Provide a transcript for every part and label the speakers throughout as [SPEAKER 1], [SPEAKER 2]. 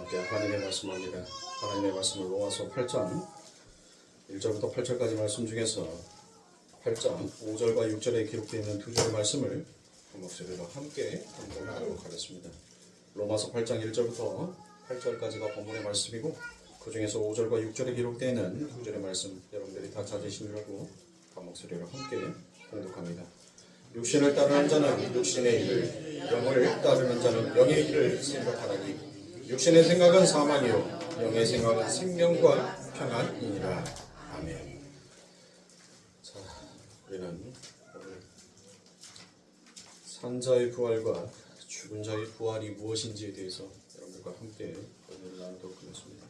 [SPEAKER 1] 함께 하나님의 말씀합니다. 하나님의 말씀은 로마서 8장 1절부터 8절까지 말씀 중에서 8장 5절과 6절에 기록되어 있는 두 절의 말씀을 한 목소리로 함께 공부하도록 하겠습니다. 로마서 8장 1절부터 8절까지가 본문의 말씀이고 그 중에서 5절과 6절에 기록되어 있는 두 절의 말씀 여러분들이 다 찾으시려고 한 목소리로 함께 공독합니다. 육신을 따르는 자는 육신의 일을, 영을 따르는 자는 영의 일을 생각하나니 육신의 생각은 사망이요 영의 생각은 생명과 평안이니라. 아멘. 자, 우리는 오늘 산자의 부활과 죽은 자의 부활이 무엇인지에 대해서 여러분들과 함께 오늘 나누도록 하겠습니다.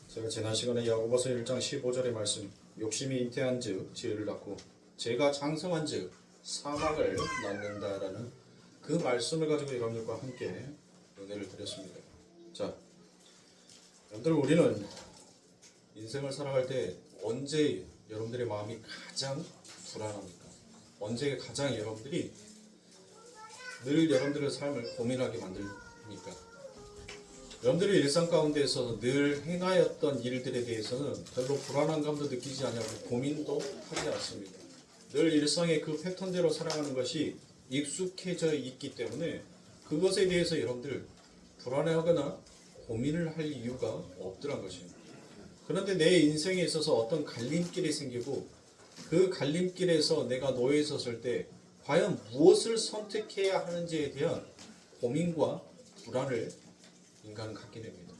[SPEAKER 1] 제가 지난 시간에 야고보서 1장 15절의 말씀, 욕심이 잉태한 즉 죄를 낳고 죄가 장성한 즉 사망을 낳는다라는 그 말씀을 가지고 여러분들과 함께 은혜를 드렸습니다. 자, 여러분들, 우리는 인생을 살아갈 때 언제 여러분들의 마음이 가장 불안합니까? 언제 가장 여러분들이 늘 여러분들의 삶을 고민하게 만듭니까? 여러분들의 일상 가운데에서 늘 행하였던 일들에 대해서는 별로 불안한 감도 느끼지 않고 고민도 하지 않습니다. 늘 일상의 그 패턴대로 살아가는 것이 익숙해져 있기 때문에 그것에 대해서 여러분들 불안해하거나 고민을 할 이유가 없더란 것입니다. 그런데 내 인생에 있어서 어떤 갈림길이 생기고 그 갈림길에서 내가 놓여 있었을 때 과연 무엇을 선택해야 하는지에 대한 고민과 불안을 인간은 갖게 됩니다.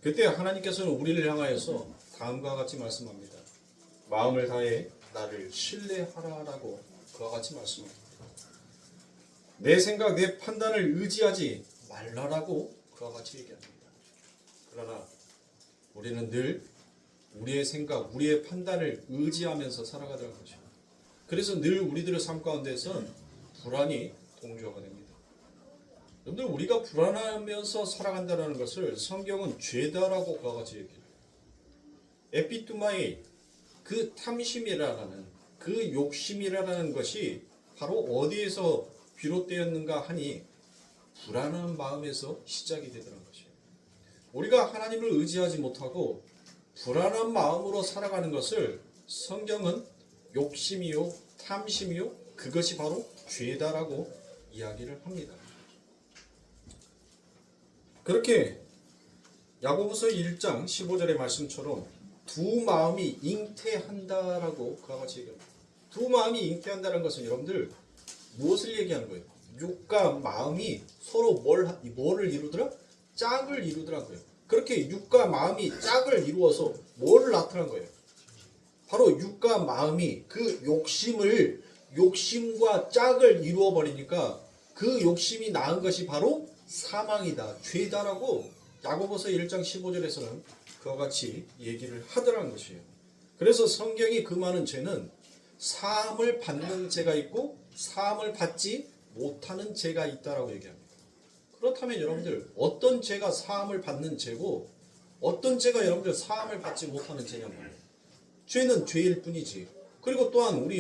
[SPEAKER 1] 그때 하나님께서는 우리를 향하여서 다음과 같이 말씀합니다. 마음을 다해 나를 신뢰하라라고 그와 같이 말씀합니다. 내 생각, 내 판단을 의지하지 말라라고 그와 같이 얘기합니다. 그러나 우리는 늘 우리의 생각, 우리의 판단을 의지하면서 살아가더라는 것입니다. 그래서 늘 우리들의 삶 가운데서는 불안이 동조가 됩니다. 여러분들, 우리가 불안하면서 살아간다는 것을 성경은 죄다라고 그와 같이 얘기해요. 에피투마이, 그 탐심이라는 그 욕심이라는 것이 바로 어디에서 비롯되었는가 하니 불안한 마음에서 시작이 되더라는 것이에요. 우리가 하나님을 의지하지 못하고 불안한 마음으로 살아가는 것을 성경은 욕심이요 탐심이요 그것이 바로 죄다라고 이야기를 합니다. 그렇게 야고보서 1장 15절의 말씀처럼 두 마음이 잉태한다라고 그와 같이 얘기합니다. 두 마음이 잉태한다는 것은 여러분들 무엇을 얘기하는 거예요? 육과 마음이 서로 뭐를 이루더라? 짝을 이루더라고요. 그렇게 육과 마음이 짝을 이루어서 뭐를 나타난 거예요? 바로 육과 마음이 그 욕심과 짝을 이루어 버리니까 그 욕심이 낳은 것이 바로 사망이다, 죄다라고 야고보서 1장 15절에서는 그와 같이 얘기를 하더라는 것이에요. 그래서 성경이 그 많은 죄는 사함을 받는 죄가 있고 사함을 받지 못하는 죄가 있다라고 얘기합니다. 그렇다면 여러분들, 어떤 죄가 사함을 받는 죄고 어떤 죄가 여러분들 사함을 받지 못하는 죄냐면 죄는 죄일 뿐이지. 그리고 또한 우리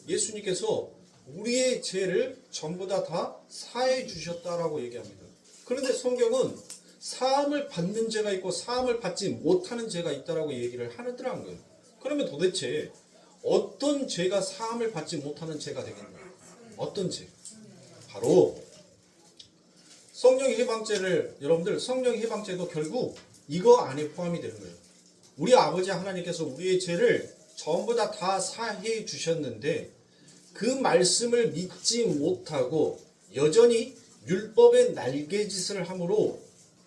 [SPEAKER 1] 예수님께서 우리의 죄를 전부 다 사해 주셨다라고 얘기합니다. 그런데 성경은 사함을 받는 죄가 있고 사함을 받지 못하는 죄가 있다라고 얘기를 하더라는 거예요. 그러면 도대체 어떤 죄가 사함을 받지 못하는 죄가 되겠나요? 어떤 죄? 바로 성령 해방죄를, 여러분들 성령 해방죄도 결국 이거 안에 포함이 되는 거예요. 우리 아버지 하나님께서 우리의 죄를 전부 다 사해 주셨는데 그 말씀을 믿지 못하고 여전히 율법의 날개짓을 함으로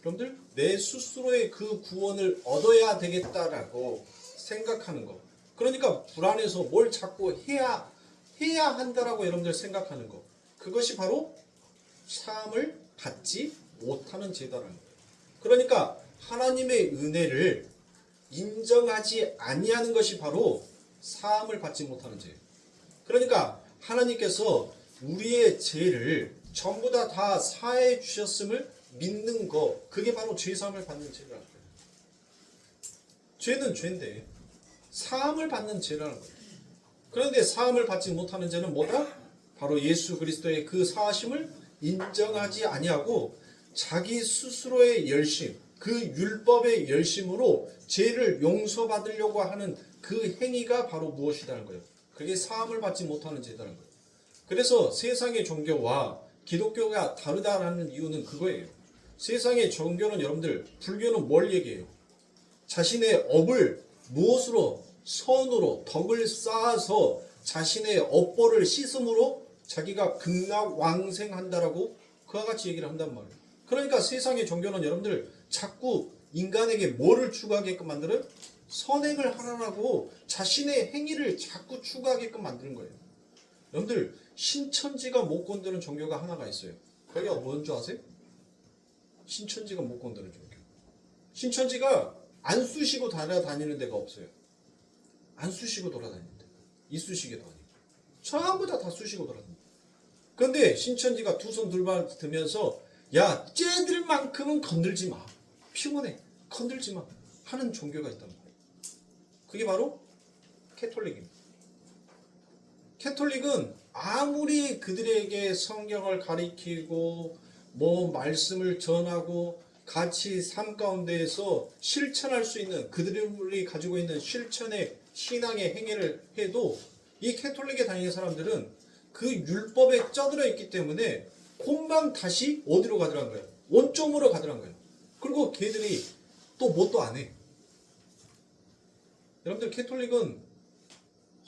[SPEAKER 1] 여러분들 내 스스로의 그 구원을 얻어야 되겠다라고 생각하는 거. 그러니까 불안해서 뭘 자꾸 해야 한다라고 여러분들 생각하는 거. 그것이 바로 사함을 받지 못하는 죄다라는 거예요. 그러니까 하나님의 은혜를 인정하지 아니하는 것이 바로 사함을 받지 못하는 죄예요. 그러니까 하나님께서 우리의 죄를 전부 다 사해 주셨음을 믿는 거, 그게 바로 죄사함을 받는 죄라는 거예요. 죄는 죄인데 사함을 받는 죄라는 거예요. 그런데 사함을 받지 못하는 죄는 뭐다? 바로 예수 그리스도의 그 사하심을 인정하지 아니하고 자기 스스로의 열심, 그 율법의 열심으로 죄를 용서받으려고 하는 그 행위가 바로 무엇이라는 거예요. 그게 사함을 받지 못하는 죄라는 거예요. 그래서 세상의 종교와 기독교가 다르다라는 이유는 그거예요. 세상의 종교는 여러분들, 불교는 뭘 얘기해요? 자신의 업을 무엇으로? 선으로 덕을 쌓아서 자신의 업보를 씻음으로 자기가 극락왕생한다라고 그와 같이 얘기를 한단 말이에요. 그러니까 세상의 종교는 여러분들 자꾸 인간에게 뭐를 추구하게끔 만들어요? 선행을 하라고 자신의 행위를 자꾸 추구하게끔 만드는 거예요. 여러분들 신천지가 못 건드는 종교가 하나가 있어요. 거기가 뭔지 아세요? 신천지가 못 건드는 종교. 신천지가 안 쑤시고 다니는 데가 없어요. 안 쑤시고 돌아다니는 데. 이쑤시개도 아니고. 전부 다 쑤시고 돌아다닙니다. 그런데 신천지가 두 손 둘발 들면서 야, 쟤들만큼은 건들지 마. 피곤해. 건들지 마. 하는 종교가 있단 말이에요. 그게 바로 캐톨릭입니다. 캐톨릭은 아무리 그들에게 성경을 가리키고 뭐 말씀을 전하고 같이 삶 가운데에서 실천할 수 있는 그들이 가지고 있는 실천의 신앙의 행위를 해도 이 캐톨릭에 다니는 사람들은 그 율법에 쩌들어 있기 때문에 금방 다시 어디로 가더란 거예요? 원점으로 가더란 거예요. 그리고 걔들이 또 뭣도 안 해. 여러분들 캐톨릭은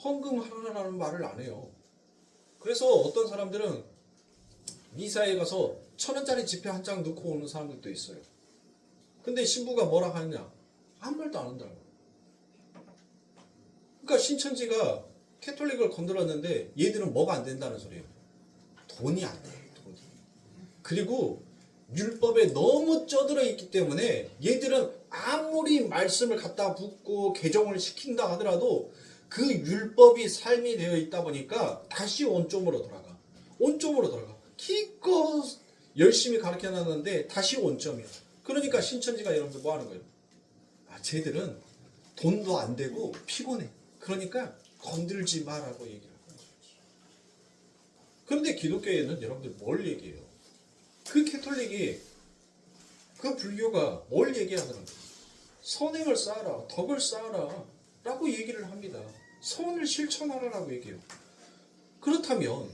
[SPEAKER 1] 헌금하라는 말을 안 해요. 그래서 어떤 사람들은 미사에 가서 1,000원짜리 지폐 한 장 넣고 오는 사람들도 있어요. 근데 신부가 뭐라 하느냐? 아무 말도 안 한다는 거예요. 그러니까 신천지가 캐톨릭을 건드렸는데 얘들은 뭐가 안 된다는 소리예요. 돈이 안 돼. 돈이. 그리고 율법에 너무 쩌들어 있기 때문에 얘들은 아무리 말씀을 갖다 붓고 개정을 시킨다 하더라도 그 율법이 삶이 되어 있다 보니까 다시 원점으로 돌아가. 원점으로 돌아가. 기껏 열심히 가르쳐 놨는데 다시 원점이야. 그러니까 신천지가 여러분들 뭐 하는 거예요? 아, 쟤들은 돈도 안 되고 피곤해. 그러니까 건들지 마라고 얘기를 하는 거예요. 그런데 기독교에는 여러분들 뭘 얘기해요? 그 캐톨릭이, 그 불교가 뭘 얘기하더라고요? 선행을 쌓아라, 덕을 쌓아라 라고 얘기를 합니다. 선을 실천하라라고 얘기해요. 그렇다면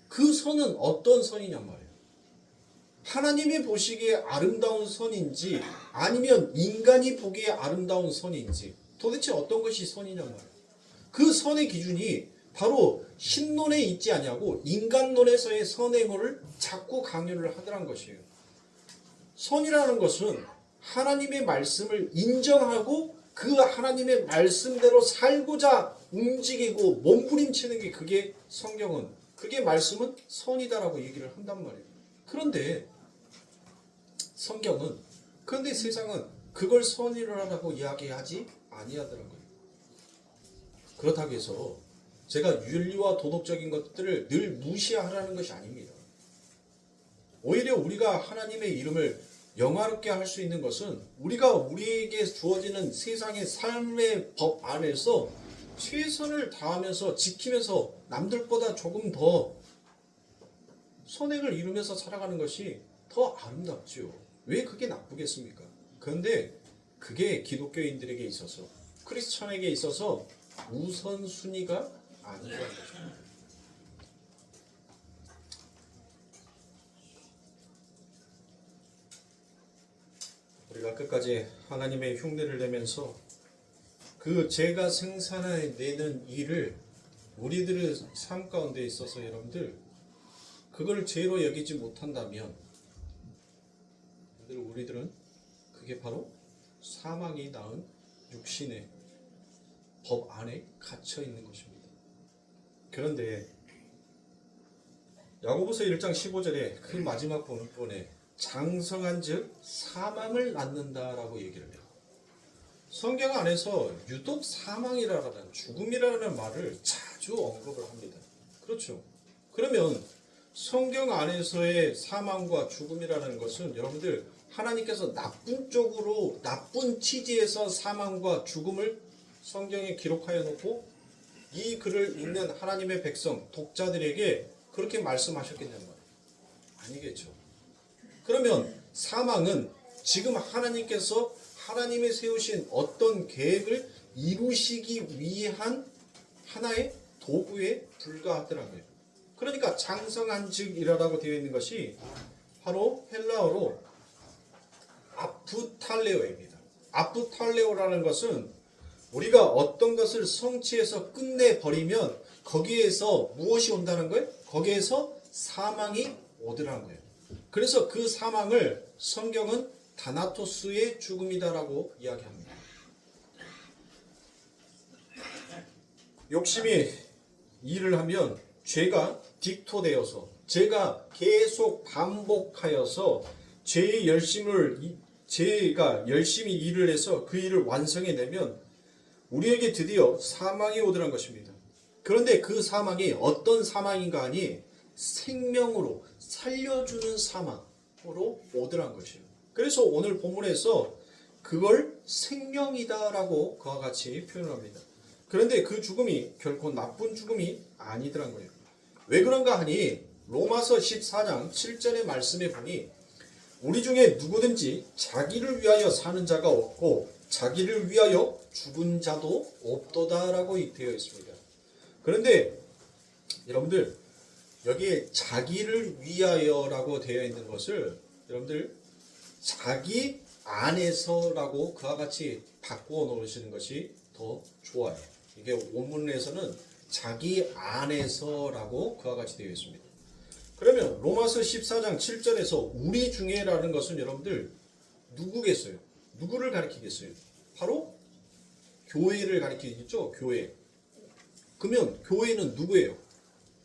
[SPEAKER 1] 그 선은 어떤 선이냔 말이에요. 하나님이 보시기에 아름다운 선인지 아니면 인간이 보기에 아름다운 선인지 도대체 어떤 것이 선이냔 말이에요. 그 선의 기준이 바로 신론에 있지 않냐고 인간론에서의 선행을 자꾸 강요를 하더란 것이에요. 선이라는 것은 하나님의 말씀을 인정하고 그 하나님의 말씀대로 살고자 움직이고 몸부림치는 게 그게 성경은, 그게 말씀은 선이다라고 얘기를 한단 말이에요. 그런데 성경은, 그런데 세상은 그걸 선이라고 이야기하지 아니하더라고요. 그렇다고 해서 제가 윤리와 도덕적인 것들을 늘 무시하라는 것이 아닙니다. 오히려 우리가 하나님의 이름을 영화롭게 할 수 있는 것은 우리가 우리에게 주어지는 세상의 삶의 법 안에서 최선을 다하면서 지키면서 남들보다 조금 더 선행을 이루면서 살아가는 것이 더 아름답지요. 왜 그게 나쁘겠습니까? 그런데 그게 기독교인들에게 있어서, 크리스천에게 있어서 우선순위가 아니라는 것입니다. 우리가 끝까지 하나님의 흉내를 내면서 그 죄가 생산해내는 일을 우리들의 삶 가운데 있어서 여러분들 그걸 죄로 여기지 못한다면 우리들은 그게 바로 사망이 낳은 육신의 법 안에 갇혀 있는 것입니다. 그런데 야고보서 1장 15절에 그 마지막 부분에 장성한 즉 사망을 낳는다라고 얘기를 해요. 성경 안에서 유독 사망이라는, 죽음이라는 말을 자주 언급을 합니다. 그렇죠. 그러면 성경 안에서의 사망과 죽음이라는 것은 여러분들 하나님께서 나쁜 쪽으로, 나쁜 취지에서 사망과 죽음을 성경에 기록하여 놓고 이 글을 읽는 하나님의 백성, 독자들에게 그렇게 말씀하셨겠냐는 말이에요. 아니겠죠. 그러면 사망은 지금 하나님께서 하나님의 세우신 어떤 계획을 이루시기 위한 하나의 도구에 불과하더라고요. 그러니까 장성한 즉이라고 되어 있는 것이 바로 헬라어로 아프탈레오입니다. 아프탈레오라는 것은 우리가 어떤 것을 성취해서 끝내버리면 거기에서 무엇이 온다는 거예요? 거기에서 사망이 오더라는 거예요. 그래서 그 사망을 성경은 다나토스의 죽음이다라고 이야기합니다. 욕심이 일을 하면 죄가 딕토되어서 죄가 계속 반복하여서 죄가 열심히 일을 해서 그 일을 완성해내면 우리에게 드디어 사망이 오더란 것입니다. 그런데 그 사망이 어떤 사망인가 하니 생명으로 살려주는 사망으로 오더란 것이에요. 그래서 오늘 본문에서 그걸 생명이다라고 그와 같이 표현합니다. 그런데 그 죽음이 결코 나쁜 죽음이 아니더란 거예요. 왜 그런가 하니 로마서 14장 7절의 말씀에 보니 우리 중에 누구든지 자기를 위하여 사는 자가 없고 자기를 위하여 죽은 자도 없도다라고 되어 있습니다. 그런데 여러분들 여기에 자기를 위하여라고 되어 있는 것을 여러분들 자기 안에서라고 그와 같이 바꾸어 놓으시는 것이 더 좋아요. 이게 원문에서는 자기 안에서라고 그와 같이 되어 있습니다. 그러면 로마서 14장 7절에서 우리 중에라는 것은 여러분들 누구겠어요? 누구를 가리키겠어요? 바로 교회를 가리키겠죠? 교회. 그러면 교회는 누구예요?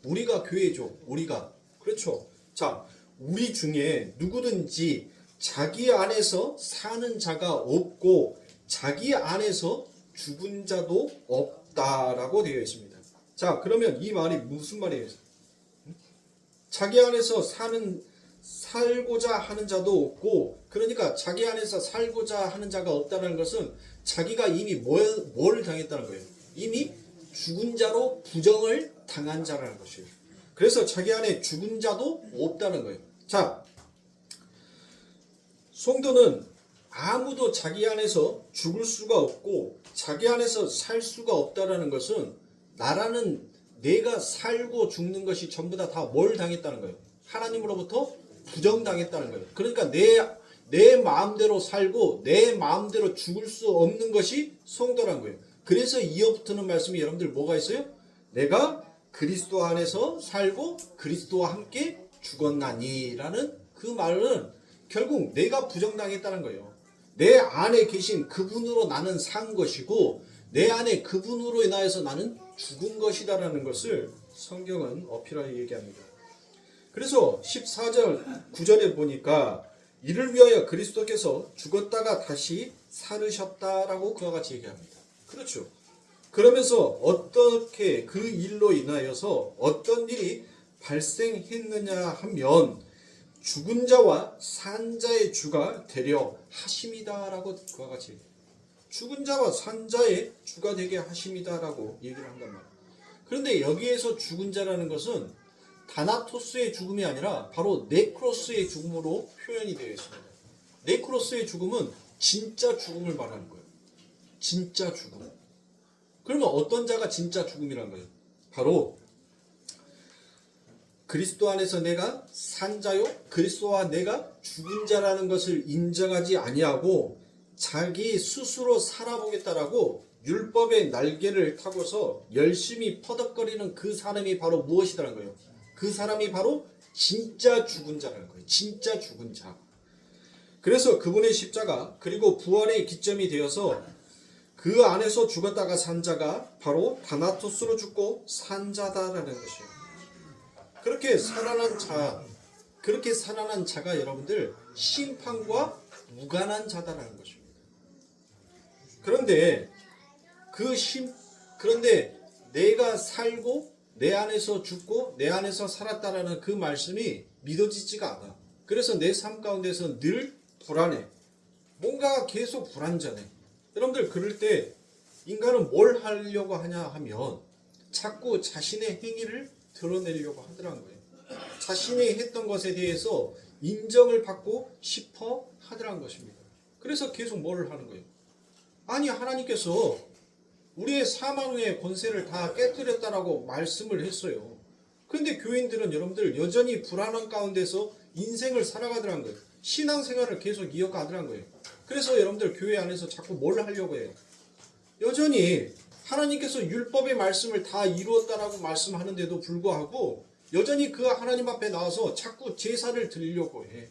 [SPEAKER 1] 우리가 교회죠. 우리가. 그렇죠. 자, 우리 중에 누구든지 자기 안에서 사는 자가 없고 자기 안에서 죽은 자도 없다라고 되어 있습니다. 자, 그러면 이 말이 무슨 말이에요? 자기 안에서 살고자 하는 자도 없고, 그러니까 자기 안에서 살고자 하는 자가 없다는 것은 자기가 이미 뭘 당했다는 거예요? 이미 죽은 자로 부정을 당한 자라는 것이에요. 그래서 자기 안에 죽은 자도 없다는 거예요. 자, 성도는 아무도 자기 안에서 죽을 수가 없고 자기 안에서 살 수가 없다라는 것은 나라는 내가 살고 죽는 것이 전부 다 뭘 당했다는 거예요? 하나님으로부터 부정당했다는 거예요. 그러니까 내 마음대로 살고 내 마음대로 죽을 수 없는 것이 성도란 거예요. 그래서 이어붙는 말씀이 여러분들 뭐가 있어요? 내가 그리스도 안에서 살고 그리스도와 함께 죽었나니 라는 그 말은 결국 내가 부정당했다는 거예요. 내 안에 계신 그분으로 나는 산 것이고 내 안에 그분으로 인하여서 나는 죽은 것이다라는 것을 성경은 어필하여 얘기합니다. 그래서 14절 9절에 보니까 이를 위하여 그리스도께서 죽었다가 다시 살으셨다라고 그와 같이 얘기합니다. 그렇죠. 그러면서 어떻게 그 일로 인하여서 어떤 일이 발생했느냐 하면 죽은 자와 산 자의 주가 되려 하심이다라고 그와 같이 얘기해요. 죽은 자와 산 자의 주가 되게 하심이다라고 얘기를 한단 말이에요. 그런데 여기에서 죽은 자라는 것은 다나토스의 죽음이 아니라 바로 네크로스의 죽음으로 표현이 되어 있습니다. 네크로스의 죽음은 진짜 죽음을 말하는 거예요. 진짜 죽음. 그러면 어떤 자가 진짜 죽음이란 거예요? 바로 그리스도 안에서 내가 산 자요 그리스도와 내가 죽은 자라는 것을 인정하지 아니하고 자기 스스로 살아보겠다라고 율법의 날개를 타고서 열심히 퍼덕거리는 그 사람이 바로 무엇이라는 거예요? 그 사람이 바로 진짜 죽은 자라는 거예요. 진짜 죽은 자. 그래서 그분의 십자가 그리고 부활의 기점이 되어서 그 안에서 죽었다가 산 자가 바로 다나토스로 죽고 산 자다라는 것이에요. 그렇게 살아난 자가 여러분들 심판과 무관한 자다라는 것입니다. 그런데 그런데 내가 살고 내 안에서 죽고 내 안에서 살았다라는 그 말씀이 믿어지지가 않아. 그래서 내 삶 가운데서 늘 불안해. 뭔가 계속 불안전해. 여러분들 그럴 때 인간은 뭘 하려고 하냐 하면 자꾸 자신의 행위를 드러내려고 하더라는 거예요. 자신이 했던 것에 대해서 인정을 받고 싶어 하더란 것입니다. 그래서 계속 뭘 하는 거예요? 아니 하나님께서 우리의 사망의 권세를 다 깨뜨렸다라고 말씀을 했어요. 근데 교인들은 여러분들 여전히 불안한 가운데서 인생을 살아가더란 거예요. 신앙생활을 계속 이어가더란 거예요. 그래서 여러분들 교회 안에서 자꾸 뭘 하려고 해요? 여전히 하나님께서 율법의 말씀을 다 이루었다라고 말씀하는데도 불구하고 여전히 그 하나님 앞에 나와서 자꾸 제사를 드리려고 해.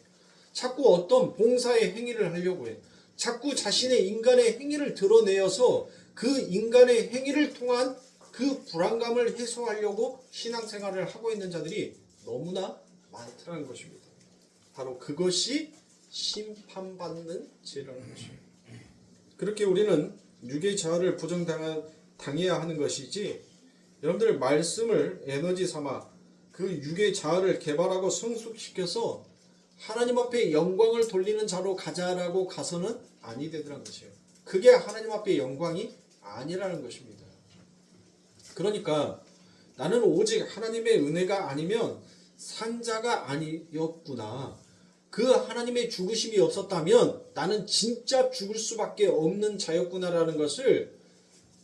[SPEAKER 1] 자꾸 어떤 봉사의 행위를 하려고 해. 자꾸 자신의 인간의 행위를 드러내어서 그 인간의 행위를 통한 그 불안감을 해소하려고 신앙생활을 하고 있는 자들이 너무나 많다는 것입니다. 바로 그것이 심판받는 죄라는 것입니다. 그렇게 우리는 육의 자아를 부정당해야 하는 것이지 여러분들 말씀을 에너지 삼아 그 육의 자아를 개발하고 성숙시켜서 하나님 앞에 영광을 돌리는 자로 가자라고 가서는 아니 되더란 것이에요. 그게 하나님 앞에 영광이 아니라는 것입니다. 그러니까 나는 오직 하나님의 은혜가 아니면 산 자가 아니었구나. 그 하나님의 죽으심이 없었다면 나는 진짜 죽을 수밖에 없는 자였구나라는 것을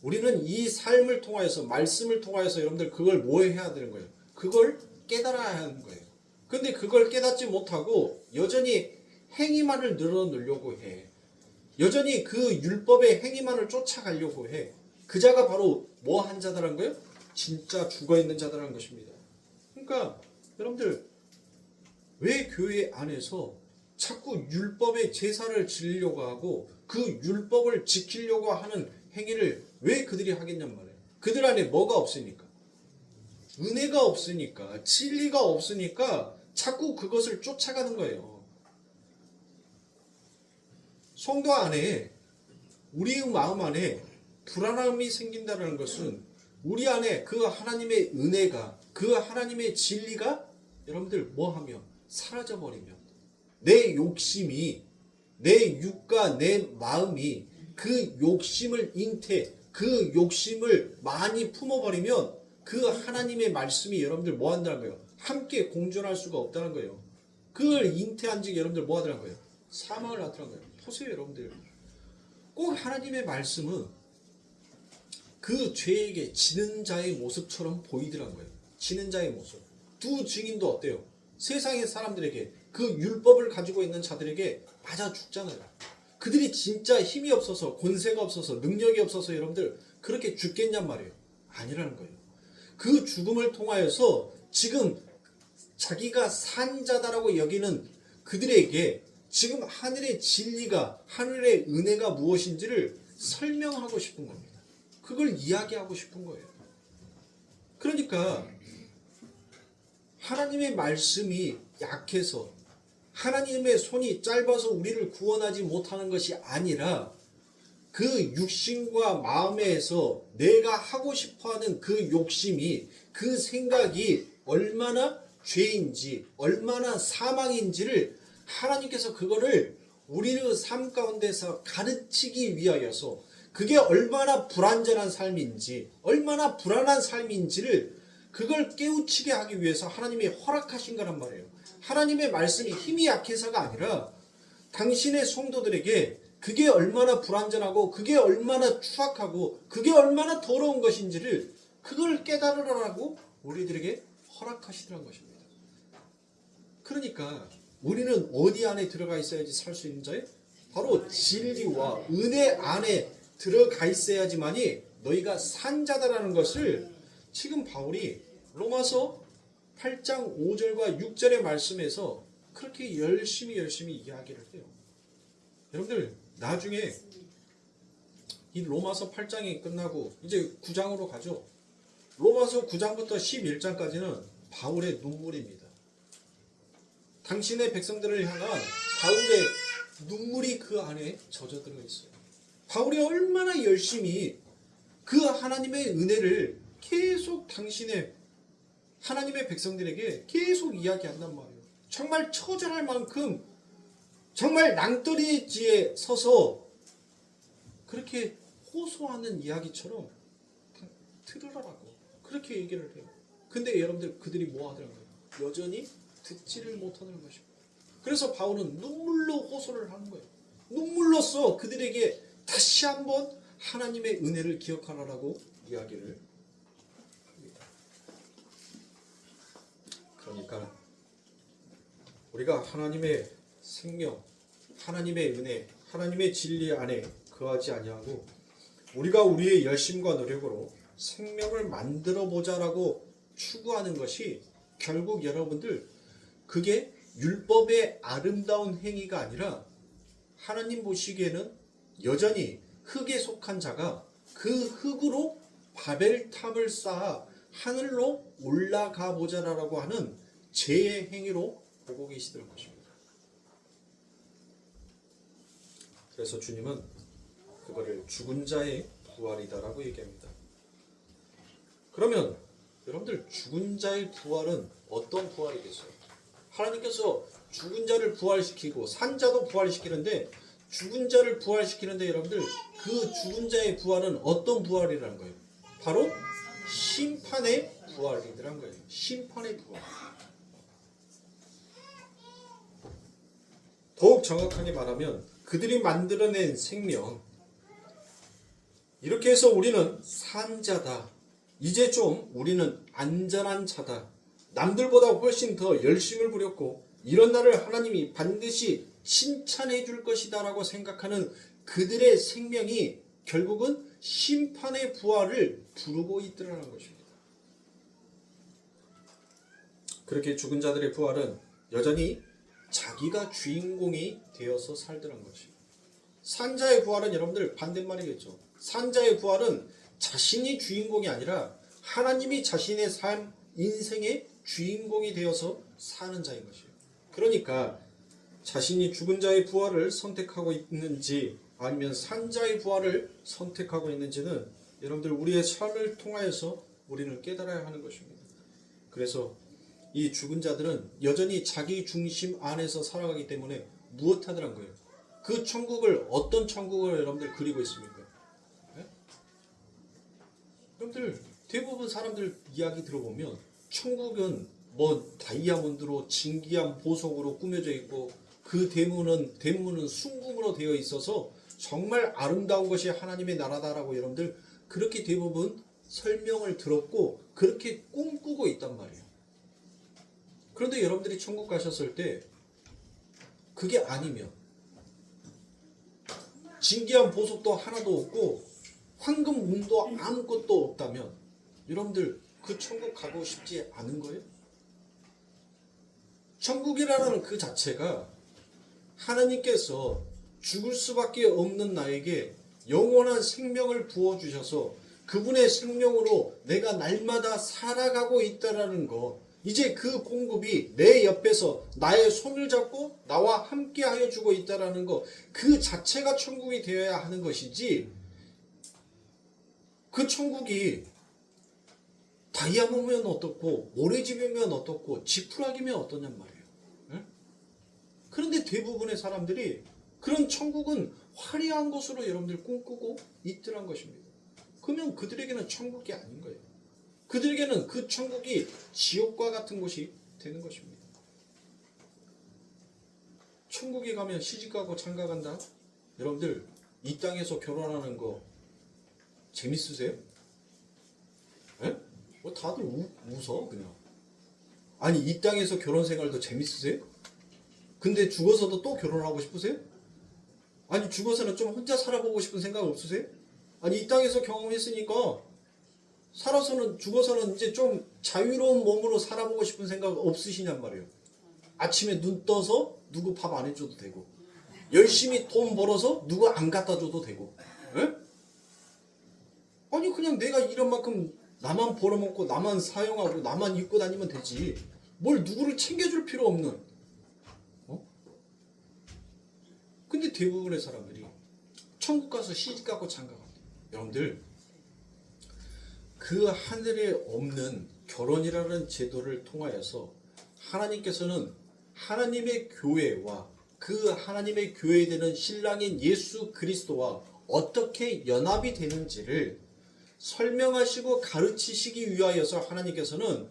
[SPEAKER 1] 우리는 이 삶을 통하여서 말씀을 통하여서 여러분들 그걸 뭐 해야 되는 거예요? 그걸 깨달아야 하는 거예요. 근데 그걸 깨닫지 못하고 여전히 행위만을 늘어놓으려고 해. 여전히 그 율법의 행위만을 쫓아가려고 해. 그 자가 바로 뭐 한 자다라는 거예요? 진짜 죽어있는 자다라는 것입니다. 그러니까 여러분들 왜 교회 안에서 자꾸 율법의 제사를 지으려고 하고 그 율법을 지키려고 하는 행위를 왜 그들이 하겠냔 말이에요. 그들 안에 뭐가 없으니까? 은혜가 없으니까, 진리가 없으니까 자꾸 그것을 쫓아가는 거예요. 성도 안에, 우리의 마음 안에 불안함이 생긴다는 것은 우리 안에 그 하나님의 은혜가, 그 하나님의 진리가 여러분들 뭐하면 사라져버리면 내 욕심이, 내 육과 내 마음이 그 욕심을 그 욕심을 많이 품어버리면 그 하나님의 말씀이 여러분들 뭐 한다는 거예요? 함께 공존할 수가 없다는 거예요. 그걸 잉태한 지 여러분들 뭐 하더란 거예요? 사망을 하더란 거예요. 보세요 여러분들. 꼭 하나님의 말씀은 그 죄에게 지는 자의 모습처럼 보이더란 거예요. 지는 자의 모습. 두 증인도 어때요? 세상의 사람들에게 그 율법을 가지고 있는 자들에게 맞아 죽잖아요. 그들이 진짜 힘이 없어서 권세가 없어서 능력이 없어서 여러분들 그렇게 죽겠냔 말이에요. 아니라는 거예요. 그 죽음을 통하여서 지금 자기가 산 자다라고 여기는 그들에게 지금 하늘의 진리가, 하늘의 은혜가 무엇인지를 설명하고 싶은 겁니다. 그걸 이야기하고 싶은 거예요. 그러니까 하나님의 말씀이 약해서 하나님의 손이 짧아서 우리를 구원하지 못하는 것이 아니라 그 육신과 마음에서 내가 하고 싶어하는 그 욕심이, 그 생각이 얼마나 죄인지, 얼마나 사망인지를 하나님께서 그거를 우리의 삶 가운데서 가르치기 위하여서 그게 얼마나 불완전한 삶인지, 얼마나 불안한 삶인지를 그걸 깨우치게 하기 위해서 하나님이 허락하신 거란 말이에요. 하나님의 말씀이 힘이 약해서가 아니라 당신의 성도들에게 그게 얼마나 불완전하고 그게 얼마나 추악하고 그게 얼마나 더러운 것인지를 그걸 깨달으라고 우리들에게 허락하시더란 것입니다. 그러니까 우리는 어디 안에 들어가 있어야지 살 수 있는 자예요? 바로 진리와 은혜 안에 들어가 있어야지만이 너희가 산 자다라는 것을 지금 바울이 로마서 8장 5절과 6절의 말씀에서 그렇게 열심히 이야기를 해요. 여러분들 나중에 이 로마서 8장이 끝나고 이제 9장으로 가죠. 로마서 9장부터 11장까지는 바울의 눈물입니다. 당신의 백성들을 향한 바울의 눈물이 그 안에 젖어들어 있어요. 바울이 얼마나 열심히 그 하나님의 은혜를 계속 당신의 하나님의 백성들에게 계속 이야기한단 말이에요. 정말 처절할 만큼 정말 낭떠러지에 서서 그렇게 호소하는 이야기처럼 들으라고 그렇게 얘기를 해요. 근데 여러분들 그들이 뭐 하더라고요? 여전히 듣지를 못하는 것입니다. 그래서 바울은 눈물로 호소를 하는 거예요. 눈물로써 그들에게 다시 한번 하나님의 은혜를 기억하라고 이야기를 합니다. 그러니까 우리가 하나님의 생명, 하나님의 은혜, 하나님의 진리 안에 거하지 아니하고 우리가 우리의 열심과 노력으로 생명을 만들어 보자라고 추구하는 것이 결국 여러분들 그게 율법의 아름다운 행위가 아니라 하나님 보시기에는 여전히 흙에 속한 자가 그 흙으로 바벨탑을 쌓아 하늘로 올라가 보자라고 하는 죄의 행위로 보고 계시더라는 것입니다. 그래서 주님은 그거를 죽은 자의 부활이다라고 얘기합니다. 그러면 여러분들 죽은 자의 부활은 어떤 부활이겠어요? 하나님께서 죽은 자를 부활시키고 산 자도 부활시키는데 죽은 자를 부활시키는데 여러분들 그 죽은 자의 부활은 어떤 부활이라는 거예요? 바로 심판의 부활이라는 거예요. 심판의 부활. 더욱 정확하게 말하면 그들이 만들어낸 생명, 이렇게 해서 우리는 산 자다. 이제 좀 우리는 안전한 자다. 남들보다 훨씬 더 열심을 부렸고 이런 나를 하나님이 반드시 칭찬해 줄 것이다 라고 생각하는 그들의 생명이 결국은 심판의 부활을 부르고 있더라는 것입니다. 그렇게 죽은 자들의 부활은 여전히 자기가 주인공이 되어서 살더란 것입니다. 산자의 부활은 여러분들 반대말이겠죠. 산자의 부활은 자신이 주인공이 아니라 하나님이 자신의 삶, 인생의 주인공이 되어서 사는 자인 것이에요. 그러니까 자신이 죽은 자의 부활을 선택하고 있는지 아니면 산자의 부활을 선택하고 있는지는 여러분들 우리의 삶을 통하여서 우리는 깨달아야 하는 것입니다. 그래서 이 죽은 자들은 여전히 자기 중심 안에서 살아가기 때문에 무엇하더란 거예요? 그 천국을 어떤 천국을 여러분들 그리고 있습니까? 네? 여러분들 대부분 사람들 이야기 들어보면 천국은 뭐 다이아몬드로 진기한 보석으로 꾸며져 있고 그 대문은 순금으로 되어 있어서 정말 아름다운 것이 하나님의 나라다라고 여러분들 그렇게 대부분 설명을 들었고 그렇게 꿈꾸고 있단 말이에요. 그런데 여러분들이 천국 가셨을 때 그게 아니면 진기한 보석도 하나도 없고 황금 운도 아무것도 없다면 여러분들 그 천국 가고 싶지 않은 거예요? 천국이라는 그 자체가 하나님께서 죽을 수밖에 없는 나에게 영원한 생명을 부어주셔서 그분의 생명으로 내가 날마다 살아가고 있다라는 거, 이제 그 공급이 내 옆에서 나의 손을 잡고 나와 함께 하여 주고 있다라는 거, 그 자체가 천국이 되어야 하는 것이지, 그 천국이 다이아몬드면 어떻고 모래집이면 어떻고 지푸라기면 어떠냔 말이에요. 응? 그런데 대부분의 사람들이 그런 천국은 화려한 것으로 여러분들 꿈꾸고 있더란 것입니다. 그러면 그들에게는 천국이 아닌 거예요. 그들에게는 그 천국이 지옥과 같은 곳이 되는 것입니다. 천국에 가면 시집가고 장가간다? 여러분들 이 땅에서 결혼하는 거 재밌으세요? 에? 뭐 다들 웃어 그냥. 아니 이 땅에서 결혼 생활도 재밌으세요? 근데 죽어서도 또 결혼하고 싶으세요? 아니 죽어서는 좀 혼자 살아보고 싶은 생각 없으세요? 아니 이 땅에서 경험했으니까 살아서는 죽어서는 이제 좀 자유로운 몸으로 살아보고 싶은 생각 없으시냔 말이에요. 아침에 눈 떠서 누구 밥 안 해줘도 되고 열심히 돈 벌어서 누구 안 갖다 줘도 되고 에? 아니 그냥 내가 이런 만큼 나만 벌어먹고 나만 사용하고 나만 입고 다니면 되지 뭘 누구를 챙겨줄 필요 없는. 근데 대부분의 사람들이 천국 가서 시집가고 장가간다. 여러분들 그 하늘에 없는 결혼이라는 제도를 통하여서 하나님께서는 하나님의 교회와 그 하나님의 교회되는 신랑인 예수 그리스도와 어떻게 연합이 되는지를 설명하시고 가르치시기 위하여서 하나님께서는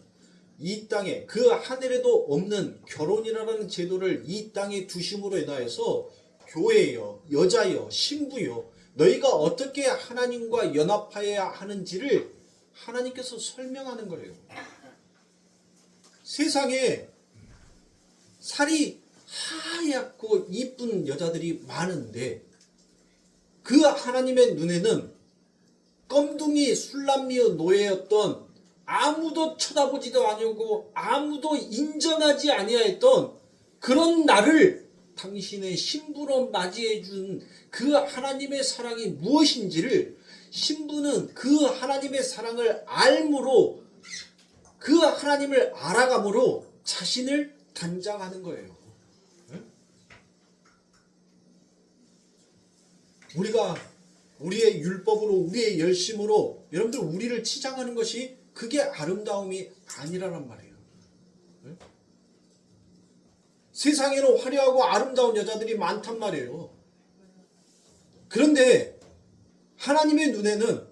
[SPEAKER 1] 이 땅에 그 하늘에도 없는 결혼이라는 제도를 이 땅에 두심으로 인하여서 교회여, 여자여, 신부여 너희가 어떻게 하나님과 연합하여야 하는지를 하나님께서 설명하는 거예요. 세상에 살이 하얗고 이쁜 여자들이 많은데 그 하나님의 눈에는 껌둥이 술람미의 노예였던 아무도 쳐다보지도 아니하고 아무도 인정하지 아니하였던 그런 나를 당신의 신부로 맞이해 준 그 하나님의 사랑이 무엇인지를 신부는 그 하나님의 사랑을 알므로 그 하나님을 알아감으로 자신을 단장하는 거예요. 우리가 우리의 율법으로 우리의 열심으로 여러분들 우리를 치장하는 것이 그게 아름다움이 아니라란 말이에요. 세상에는 화려하고 아름다운 여자들이 많단 말이에요. 그런데 하나님의 눈에는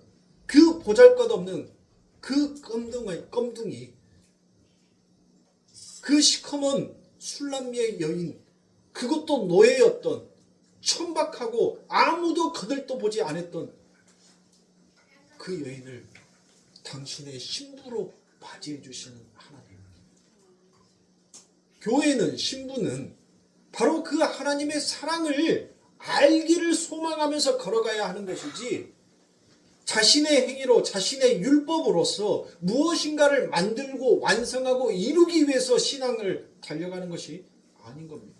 [SPEAKER 1] 그 보잘것없는 그 껌둥이 그 시커먼 술람미의 여인 그것도 노예였던 천박하고 아무도 그들도 보지 않았던 그 여인을 당신의 신부로 맞이해 주시는 하나님. 교회는 신부는 바로 그 하나님의 사랑을 알기를 소망하면서 걸어가야 하는 것이지 자신의 행위로 자신의 율법으로서 무엇인가를 만들고 완성하고 이루기 위해서 신앙을 달려가는 것이 아닌 겁니다.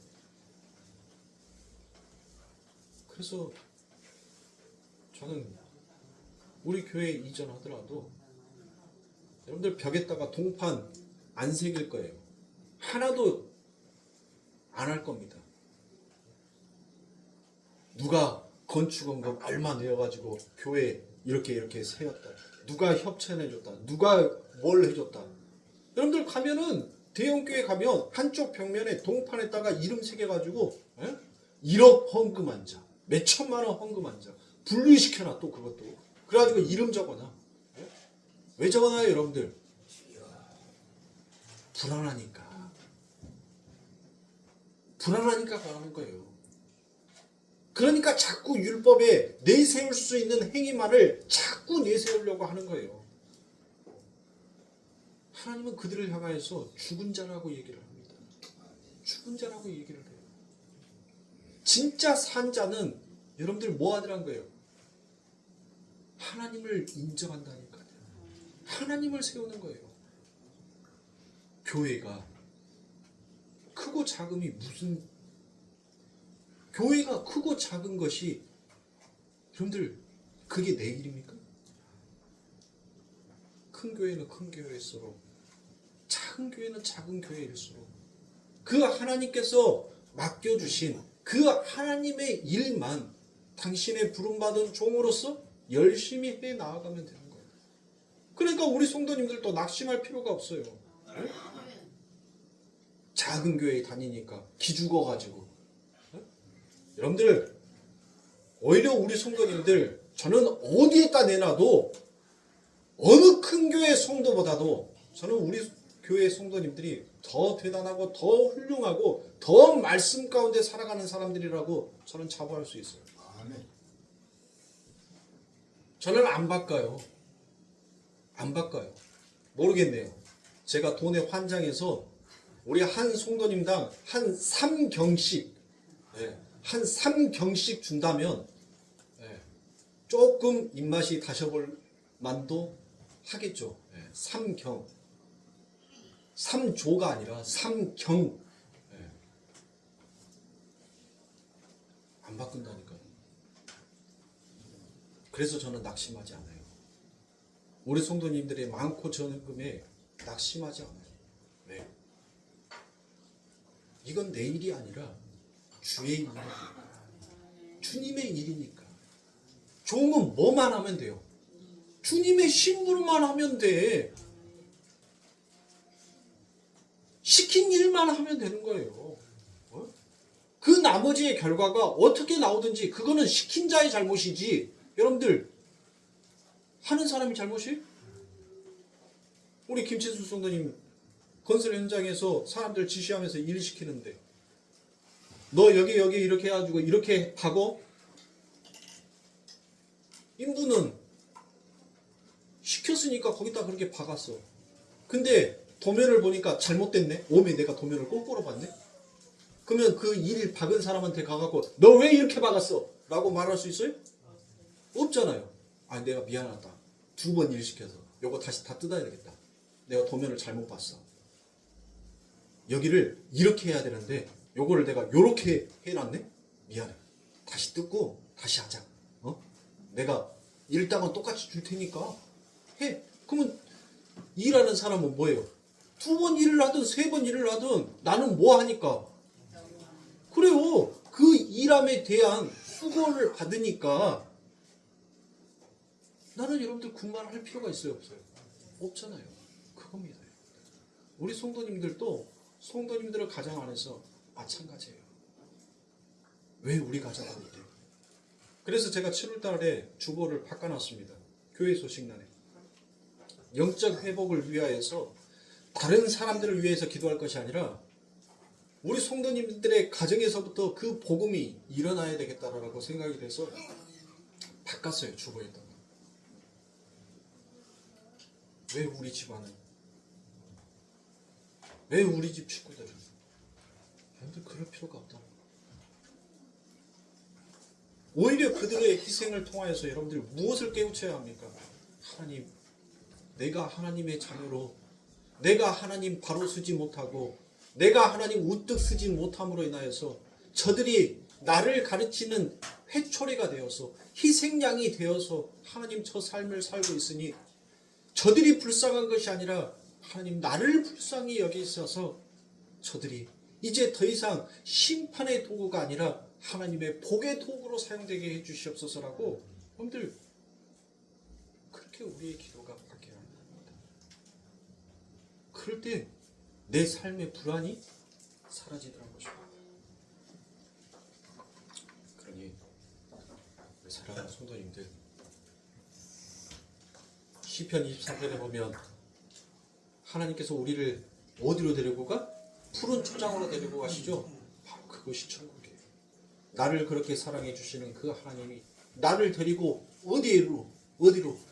[SPEAKER 1] 그래서 저는 우리 교회에 이전하더라도 여러분들 벽에다가 동판 안 새길 거예요. 하나도 안 할 겁니다. 누가 건축원금 얼마 내어가지고 교회 이렇게 세웠다. 누가 협찬해줬다. 누가 뭘 해줬다. 여러분들 가면은 대형교회 가면 한쪽 벽면에 동판에다가 이름 새겨가지고 1억 헌금한 자, 몇 천만 원 헌금한 자 분류시켜놔. 또 그것도 그래가지고 이름 적어놔. 왜 적어놔요 여러분들? 불안하니까 그러는 거예요. 그러니까 자꾸 율법에 내세울 수 있는 행위만을 자꾸 내세우려고 하는 거예요. 하나님은 그들을 향하여서 죽은 자라고 얘기를 합니다. 죽은 자라고 얘기를 해요. 진짜 산 자는 여러분들 뭐 하더란 거예요? 하나님을 인정한다니까요. 하나님을 세우는 거예요. 교회가 크고 작음이 무슨 교회가 크고 작은 것이 여러분들 그게 내 일입니까? 큰 교회는 큰 교회일수록 작은 교회는 작은 교회일수록 그 하나님께서 맡겨주신 그 하나님의 일만 당신의 부름받은 종으로서 열심히 해 나아가면 되는 거예요. 그러니까 우리 성도님들도 낙심할 필요가 없어요. 네? 작은 교회에 다니니까 기죽어가지고 여러분들 오히려 우리 성도님들 저는 어디에다 내놔도 어느 큰 교회 성도보다도 저는 우리 교회 성도님들이 더 대단하고 더 훌륭하고 더 말씀 가운데 살아가는 사람들이라고 저는 자부할 수 있어요. 아멘. 저는 안 바꿔요. 모르겠네요. 제가 돈에 환장해서 우리 한 성도님당 한 3경씩 한 3경씩 준다면 조금 입맛이 다셔볼 만도 하겠죠. 3경 3조가 아니라 3경 안 바꾼다니까요. 그래서 저는 낙심하지 않아요. 우리 성도님들의 많고 적음에 낙심하지 않아요. 왜? 이건 내 일이 아니라 주의 일이니까. 주님의 일이니까. 종은 뭐만 하면 돼요? 주님의 심부름만 하면 돼. 시킨 일만 하면 되는 거예요. 그 나머지의 결과가 어떻게 나오든지 그거는 시킨 자의 잘못이지 여러분들 하는 사람이 잘못이? 우리 김치수 성도님 건설 현장에서 사람들 지시하면서 일 시키는데 너 여기 이렇게 해가지고 이렇게 하고 인부는 시켰으니까 거기다 그렇게 박았어. 근데 도면을 보니까 잘못됐네. 오메 내가 도면을 거꾸로 봤네. 그러면 그 일 박은 사람한테 가갖고 너 왜 이렇게 박았어? 라고 말할 수 있어요? 없잖아요. 아 내가 미안하다. 2번 일 시켜서 요거 다시 다 뜯어야 되겠다. 내가 도면을 잘못 봤어. 여기를 이렇게 해야 되는데 요거를 내가 요렇게 해놨네? 미안해. 다시 뜯고 다시 하자. 내가 일당은 똑같이 줄 테니까 해. 그러면 일하는 사람은 뭐예요? 2번 일을 하든 3번 일을 하든 나는 뭐 하니까? 그래요. 그 일함에 대한 수고를 받으니까 나는 여러분들 군말할 필요가 있어요, 없어요? 없잖아요. 그겁니다. 우리 성도님들도 성도님들의 가정 안에서 마찬가지예요. 왜 우리 가정 안에? 그래서 제가 7월달에 주보를 바꿔놨습니다. 교회 소식란에. 영적 회복을 위하여서 다른 사람들을 위해서 기도할 것이 아니라 우리 성도님들의 가정에서부터 그 복음이 일어나야 되겠다라고 생각이 돼서 바꿨어요. 주보에다가. 왜 우리 집안은? 왜 우리 집 식구들은? 여러분들 그럴 필요가 없다. 오히려 그들의 희생을 통하여서 여러분들이 무엇을 깨우쳐야 합니까? 하나님, 내가 하나님의 자녀로 내가 하나님 바로 쓰지 못하고 내가 하나님 우뚝 쓰지 못함으로 인하여서 저들이 나를 가르치는 회초리가 되어서 희생양이 되어서 하나님 저 삶을 살고 있으니 저들이 불쌍한 것이 아니라 하나님 나를 불쌍히 여기 있어서 저들이 이제 더 이상 심판의 도구가 아니라 하나님의 복의 도구로 사용되게 해주시옵소서라고 여러분들 그렇게 우리의 기도가 바뀌어야 합니다. 그럴 때 내 삶의 불안이 사라지더라는 것입니다. 그러니 우리 사랑하는 성도님들 시편 23편에 보면 하나님께서 우리를 어디로 데리고 가? 푸른 초장으로 데리고 가시죠. 바로 그것이 천국이에요. 나를 그렇게 사랑해 주시는 그 하나님이 나를 데리고 어디로?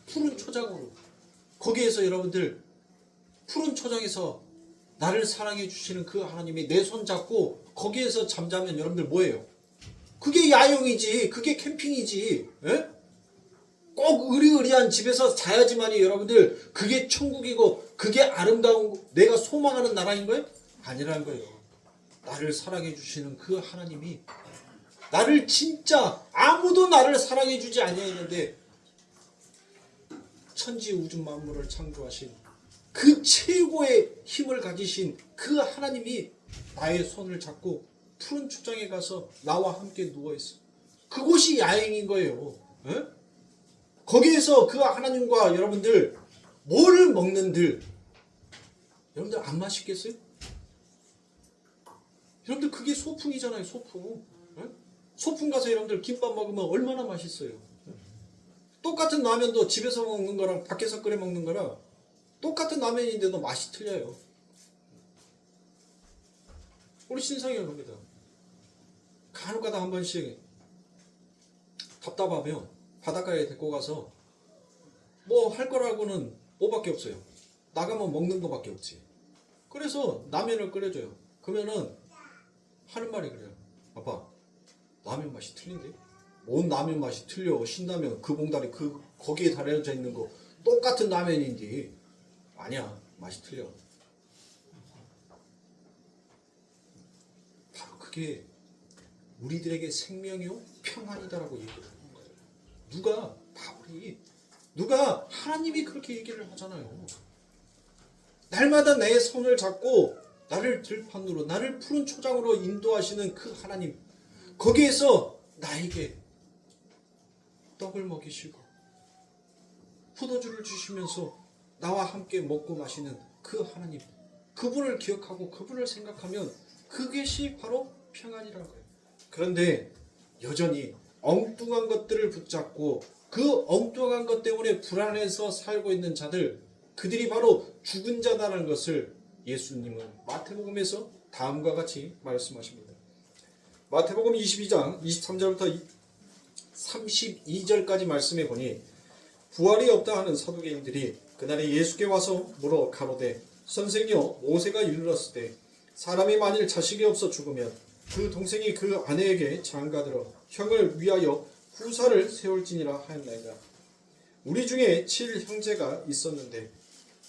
[SPEAKER 1] 푸른 초장으로. 거기에서 여러분들 푸른 초장에서 나를 사랑해 주시는 그 하나님이 내 손 잡고 거기에서 잠자면 여러분들 뭐예요? 그게 야영이지. 그게 캠핑이지. 에? 꼭 으리으리한 집에서 자야지만이 여러분들 그게 천국이고 그게 아름다운 내가 소망하는 나라인 거예요? 아니라는 거예요. 나를 사랑해 주시는 그 하나님이 나를 진짜 아무도 나를 사랑해 주지 아니했는데 천지 우주 만물을 창조하신 그 최고의 힘을 가지신 그 하나님이 나의 손을 잡고 푸른 초장에 가서 나와 함께 누워있어. 그곳이 야행인 거예요. 에? 거기에서 그 하나님과 여러분들 뭘 먹는들 여러분들 안 맛있겠어요? 여러분들 그게 소풍이잖아요. 소풍. 에? 소풍 가서 여러분들 김밥 먹으면 얼마나 맛있어요. 똑같은 라면도 집에서 먹는 거랑 밖에서 끓여 먹는 거랑 똑같은 라면인데도 맛이 틀려요. 우리 신상이가 겁니다. 간혹가다 한 번씩 답답하면 바닷가에 데리고 가서 뭐 할 거라고는 뭐밖에 없어요. 나가면 먹는 거밖에 없지. 그래서 라면을 끓여줘요. 그러면은 하는 말이 그래요. 아빠, 라면 맛이 틀린데? 뭔 라면 맛이 틀려? 신라면 그 봉다리 거기에 달여져 있는 거 똑같은 라면인지. 아니야, 맛이 틀려. 바로 그게 우리들에게 생명이요 평안이다라고 얘기를 하는 거예요. 누가? 바울이. 누가? 하나님이 그렇게 얘기를 하잖아요. 날마다 내 손을 잡고 나를 들판으로 나를 푸른 초장으로 인도하시는 그 하나님, 거기에서 나에게 떡을 먹이시고 포도주를 주시면서 나와 함께 먹고 마시는 그 하나님, 그분을 기억하고 그분을 생각하면 그것이 바로 평안이라는 거예요. 그런데 여전히 엉뚱한 것들을 붙잡고 그 엉뚱한 것 때문에 불안해서 살고 있는 자들, 그들이 바로 죽은 자다라는 것을 예수님은 마태복음에서 다음과 같이 말씀하십니다. 마태복음 22장 23절부터 32절까지 말씀해 보니 부활이 없다 하는 사두개인들이 그날에 예수께 와서 물어 가로되 선생이여 모세가 이르렀을 때 사람이 만일 자식이 없어 죽으면 그 동생이 그 아내에게 장가들어 형을 위하여 후사를 세울지니라 하였나이다. 우리 중에 7형제가 있었는데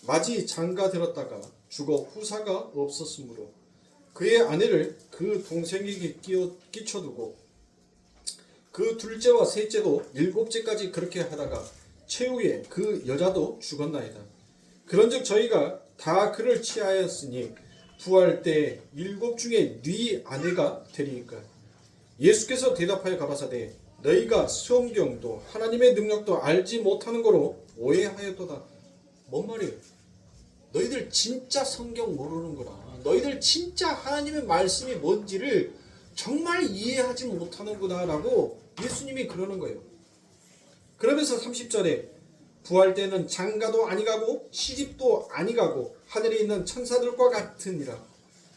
[SPEAKER 1] 마지 장가들었다가 죽어 후사가 없었으므로 그의 아내를 그 동생에게 끼쳐두고 그 둘째와 셋째도 일곱째까지 그렇게 하다가 최후에 그 여자도 죽었나이다. 그런즉 저희가 다 그를 취하였으니 부활 때 일곱 중에 네 아내가 되리이까. 예수께서 대답하여 가라사대 너희가 성경도 하나님의 능력도 알지 못하는 거로 오해하였도다. 뭔 말이에요? 너희들 진짜 성경 모르는 거라. 너희들 진짜 하나님의 말씀이 뭔지를 정말 이해하지 못하는구나 라고 예수님이 그러는 거예요. 그러면서 30절에 부활 때는 장가도 아니가고 시집도 아니가고 하늘에 있는 천사들과 같으니라.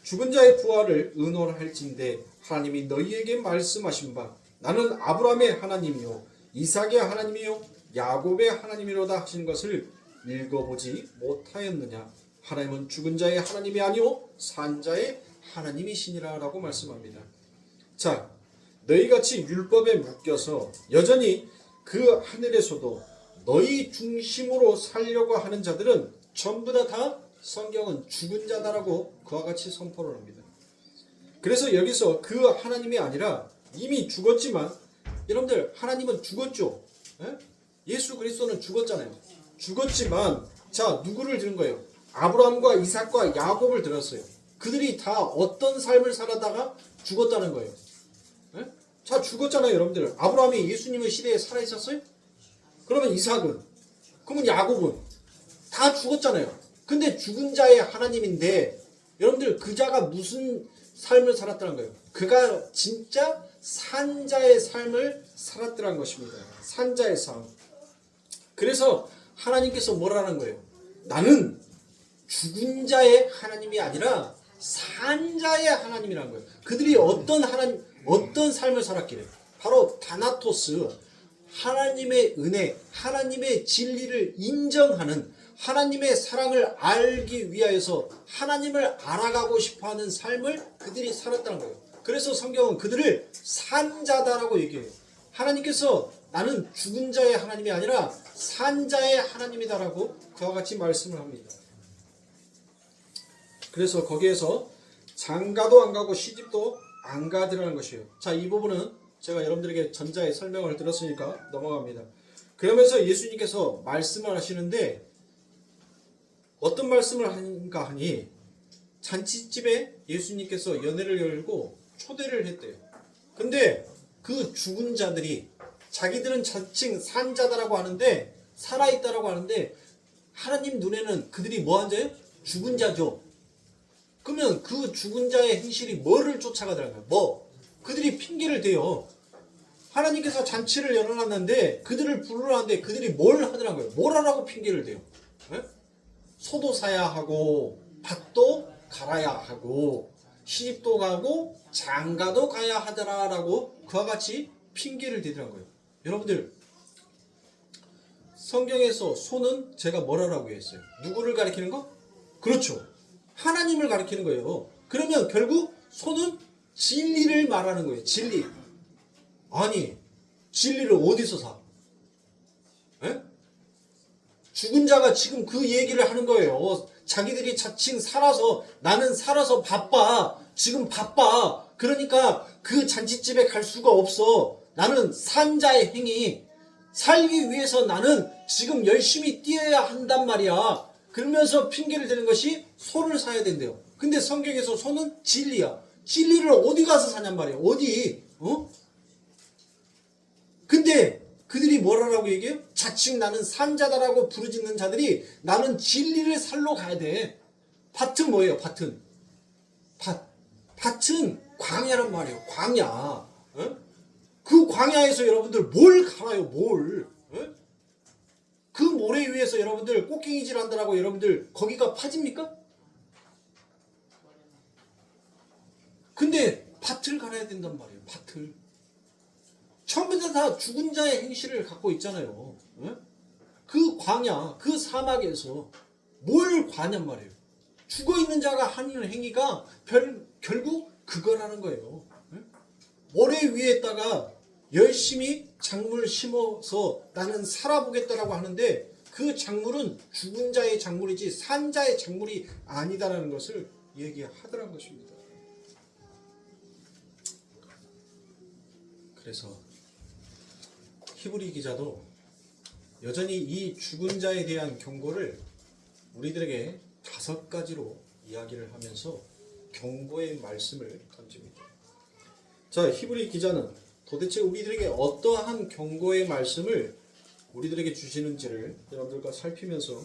[SPEAKER 1] 죽은 자의 부활을 의논할진대 하나님이 너희에게 말씀하신 바 나는 아브라함의 하나님이요 이삭의 하나님이요 야곱의 하나님이로다 하신 것을 읽어보지 못하였느냐. 하나님은 죽은 자의 하나님이 아니요 산 자의 하나님이시니라 라고 말씀합니다. 자, 너희같이 율법에 묶여서 여전히 그 하늘에서도 너희 중심으로 살려고 하는 자들은 전부 다 성경은 죽은 자다라고 그와 같이 선포를 합니다. 그래서 여기서 그 하나님이 아니라 이미 죽었지만 여러분들 하나님은 죽었죠. 예수 그리스도는 죽었잖아요. 죽었지만 자 누구를 들은 거예요? 아브라함과 이삭과 야곱을 들었어요. 그들이 다 어떤 삶을 살아다가 죽었다는 거예요. 자 죽었잖아요 여러분들. 아브라함이 예수님의 시대에 살아있었어요? 그러면 이삭은 그러면 야곱은 다 죽었잖아요. 근데 죽은 자의 하나님인데 여러분들 그 자가 무슨 삶을 살았다는 거예요? 그가 진짜 산자의 삶을 살았더란 것입니다. 산자의 삶. 그래서 하나님께서 뭐라는 거예요? 나는 죽은 자의 하나님이 아니라 산자의 하나님이라는 거예요. 그들이 어떤 삶을 살았기래? 바로 다나토스, 하나님의 은혜, 하나님의 진리를 인정하는 하나님의 사랑을 알기 위하여서 하나님을 알아가고 싶어하는 삶을 그들이 살았다는 거예요. 그래서 성경은 그들을 산자다라고 얘기해요. 하나님께서 나는 죽은 자의 하나님이 아니라 산자의 하나님이다라고 그와 같이 말씀을 합니다. 그래서 거기에서 장가도 안 가고 시집도 안 가더라는 것이에요. 자, 이 부분은 제가 여러분들에게 전자의 설명을 들었으니까 넘어갑니다. 그러면서 예수님께서 말씀을 하시는데 어떤 말씀을 하는가 하니 잔치집에 예수님께서 연회를 열고 초대를 했대요. 근데 그 죽은 자들이 자기들은 자칭 산자다라고 하는데 살아있다라고 하는데 하나님 눈에는 그들이 뭐한 자예요? 죽은 자죠. 그러면 그 죽은 자의 행실이 뭐를 쫓아가더라고요? 뭐? 그들이 핑계를 대요. 하나님께서 잔치를 열어놨는데 그들을 부르라는데 그들이 뭘 하더라고요? 뭘 하라고 핑계를 대요? 네? 소도 사야 하고 밭도 갈아야 하고 시집도 가고 장가도 가야 하더라라고 그와 같이 핑계를 대더라고요. 여러분들 성경에서 소는 제가 뭐라고 했어요? 누구를 가리키는 거? 그렇죠. 하나님을 가리키는 거예요. 그러면 결국 소는 진리를 말하는 거예요. 진리. 아니 진리를 어디서 사? 에? 죽은 자가 지금 그 얘기를 하는 거예요. 자기들이 자칭 살아서 나는 살아서 바빠. 지금 바빠. 그러니까 그 잔치집에 갈 수가 없어. 나는 산자의 행위. 살기 위해서 나는 지금 열심히 뛰어야 한단 말이야. 그러면서 핑계를 대는 것이 소를 사야 된대요. 근데 성경에서 소는 진리야. 진리를 어디 가서 사냔 말이야. 어디? 근데 그들이 뭐라고 얘기해요? 자칭 나는 산자다라고 부르짖는 자들이 나는 진리를 살러 가야 돼. 밭은 뭐예요? 밭은 광야란 말이에요. 광야. 그 광야에서 여러분들 뭘 갈아요? 뭘? 그 모래 위에서 여러분들 꽃갱이질 한다라고 여러분들 거기가 파집니까?
[SPEAKER 2] 근데 밭을 갈아야 된단 말이에요. 밭을. 처음부터 다 죽은 자의 행실을 갖고 있잖아요. 예? 그 광야, 그 사막에서 뭘 과냔 말이에요. 죽어있는 자가 하는 행위가 결국 그거라는 거예요. 예? 모래 위에다가 열심히 작물 심어서 나는 살아보겠다라고 하는데 그 작물은 죽은 자의 작물이지 산 자의 작물이 아니다라는 것을 얘기하더란 것입니다. 그래서 히브리 기자도 여전히 이 죽은 자에 대한 경고를 우리들에게 5가지로 이야기를 하면서 경고의 말씀을 던집니다. 자, 히브리 기자는 도대체 우리들에게 어떠한 경고의 말씀을 우리들에게 주시는지를 여러분들과 살피면서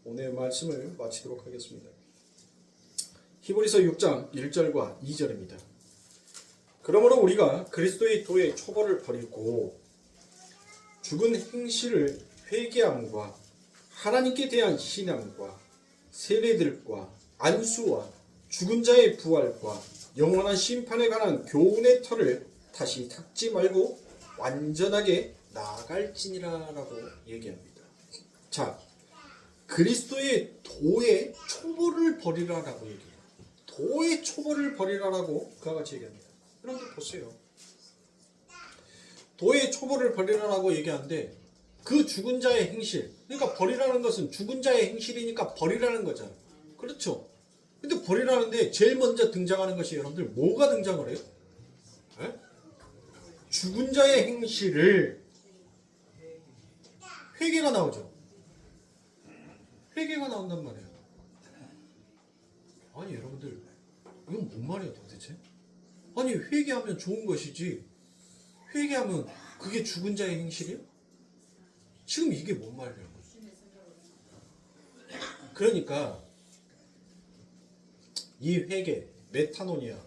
[SPEAKER 2] 오늘의 말씀을 마치도록 하겠습니다. 히브리서 6장 1절과 2절입니다. 그러므로 우리가 그리스도의 도의 초벌을 버리고 죽은 행실을 회개함과 하나님께 대한 신앙과 세례들과 안수와 죽은 자의 부활과 영원한 심판에 관한 교훈의 터를 다시 닦지 말고 완전하게 나아갈지니라라고 얘기합니다. 자, 그리스도의 도의 초벌을 버리라라고 얘기해요. 도의 초벌을 버리라라고 그와 같이 얘기합니다. 여러분들 보세요. 도의 초벌을 버리라라고 얘기하는데 그 죽은 자의 행실, 그러니까 버리라는 것은 죽은 자의 행실이니까 버리라는 거잖아요. 그렇죠? 근데 버리라는데 제일 먼저 등장하는 것이 여러분들 뭐가 등장을 해요? 에? 죽은 자의 행실을 회개가 나오죠. 회개가 나온단 말이에요. 아니 여러분들 이건 뭔 말이에요 도대체? 아니 회개하면 좋은 것이지 회개하면 그게 죽은 자의 행실이에요? 지금 이게 뭔 말이에요? 그러니까 이 회개, 메타노니아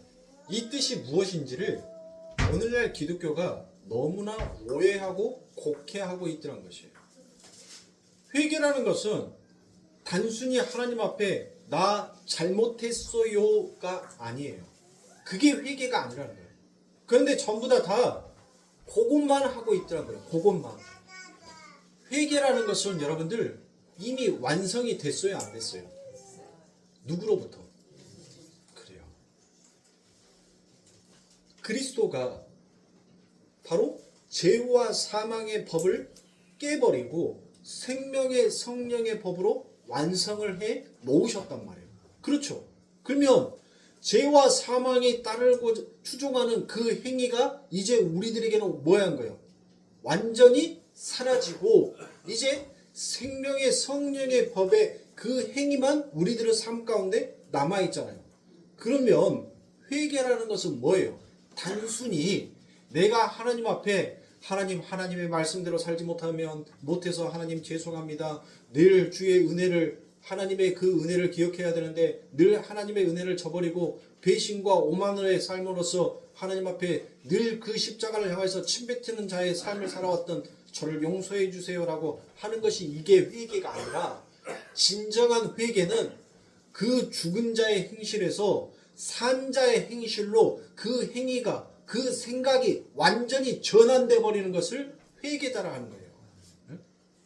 [SPEAKER 2] 이 뜻이 무엇인지를 오늘날 기독교가 너무나 오해하고 곡해하고 있더란 것이에요. 회개라는 것은 단순히 하나님 앞에 나 잘못했어요가 아니에요. 그게 회개가 아니라는 거예요. 그런데 전부 다 그것만 하고 있더라고요. 그것만. 회개라는 것은 여러분들 이미 완성이 됐어요, 안 됐어요? 누구로부터? 그래요. 그리스도가 바로 죄와 사망의 법을 깨버리고 생명의 성령의 법으로 완성을 해 놓으셨단 말이에요. 그렇죠. 그러면 죄와 사망이 따르고 추종하는 그 행위가 이제 우리들에게는 뭐야 한 거예요? 완전히 사라지고 이제 생명의 성령의 법의 그 행위만 우리들의 삶 가운데 남아있잖아요. 그러면 회개라는 것은 뭐예요? 단순히 내가 하나님 앞에 하나님의 말씀대로 살지 못해서 하나님 죄송합니다. 늘 주의 은혜를 하나님의 그 은혜를 기억해야 되는데 늘 하나님의 은혜를 저버리고 배신과 오만의 삶으로서 하나님 앞에 늘 그 십자가를 향해서 침뱉는 자의 삶을 살아왔던 저를 용서해 주세요라고 하는 것이 이게 회개가 아니라 진정한 회개는 그 죽은 자의 행실에서 산 자의 행실로 그 행위가 그 생각이 완전히 전환돼 버리는 것을 회개다라 하는 거예요.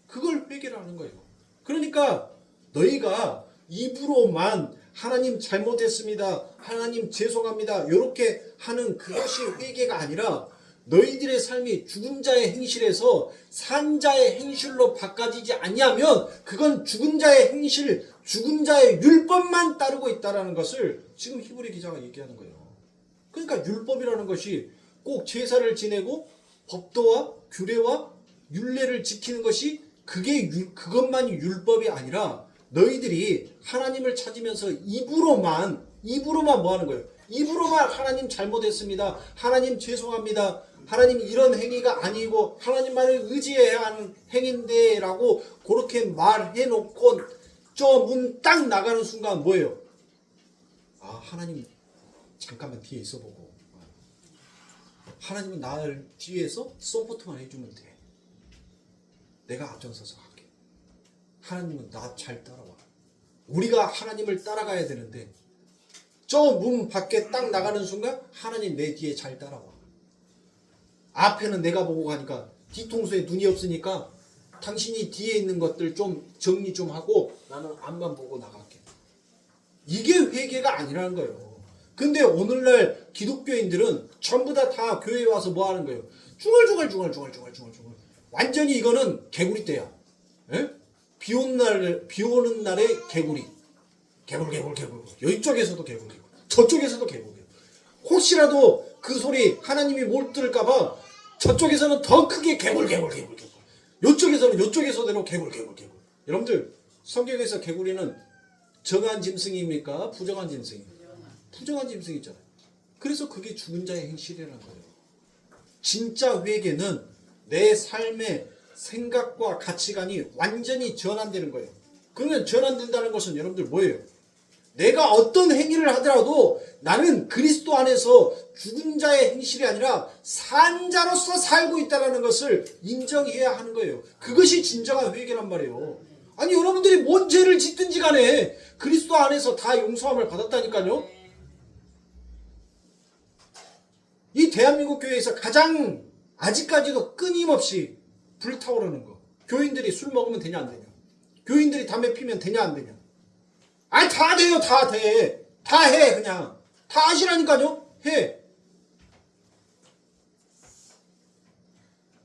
[SPEAKER 2] 그걸 회개라는 거예요. 그러니까 너희가 입으로만 하나님 잘못했습니다. 하나님 죄송합니다. 이렇게 하는 그것이 회개가 아니라 너희들의 삶이 죽은 자의 행실에서 산 자의 행실로 바꿔지지 아니하면 그건 죽은 자의 행실, 죽은 자의 율법만 따르고 있다는 것을 지금 히브리 기자가 얘기하는 거예요. 그러니까 율법이라는 것이 꼭 제사를 지내고 법도와 규례와 율례를 지키는 것이 그것만이 율법이 아니라 너희들이 하나님을 찾으면서 입으로만 뭐 하는 거예요? 입으로만 하나님 잘못했습니다. 하나님 죄송합니다. 하나님 이런 행위가 아니고 하나님만을 의지해야 하는 행위인데 라고 그렇게 말해놓고 저 문 딱 나가는 순간 뭐예요? 아 하나님 잠깐만 뒤에 있어보고 하나님은 나를 뒤에서 서포트만 해주면 돼. 내가 앞장서서 갈게. 하나님은 나 잘 따라와. 우리가 하나님을 따라가야 되는데 저 문 밖에 딱 나가는 순간 하나님 내 뒤에 잘 따라와. 앞에는 내가 보고 가니까 뒤통수에 눈이 없으니까 당신이 뒤에 있는 것들 좀 정리 좀 하고 나는 앞만 보고 나갈게. 이게 회개가 아니라는 거예요. 근데 오늘날 기독교인들은 전부 다 교회에 와서 뭐 하는 거예요? 중얼중얼. 완전히 이거는 개구리 떼야. 예? 비 오는 날에 개구리. 개굴. 이쪽에서도 개굴이고 저쪽에서도 개굴이고. 혹시라도 그 소리 하나님이 못 들을까봐 저쪽에서는 더 크게 개굴. 요쪽에서대로 개굴. 여러분들 성경에서 개구리는 정한 짐승입니까? 부정한 짐승? 부정한 짐승이잖아요. 그래서 그게 죽은 자의 행실이라는 거예요. 진짜 회개는 내 삶의 생각과 가치관이 완전히 전환되는 거예요. 그러면 전환된다는 것은 여러분들 뭐예요? 내가 어떤 행위를 하더라도 나는 그리스도 안에서 죽은 자의 행실이 아니라 산 자로서 살고 있다는 것을 인정해야 하는 거예요. 그것이 진정한 회개란 말이에요. 아니 여러분들이 뭔 죄를 짓든지 간에 그리스도 안에서 다 용서함을 받았다니까요. 이 대한민국 교회에서 가장 아직까지도 끊임없이 불타오르는 거. 교인들이 술 먹으면 되냐 안 되냐. 교인들이 담배 피면 되냐 안 되냐. 아니 다 돼요. 다 돼. 다 해 그냥. 다 하시라니까요. 해.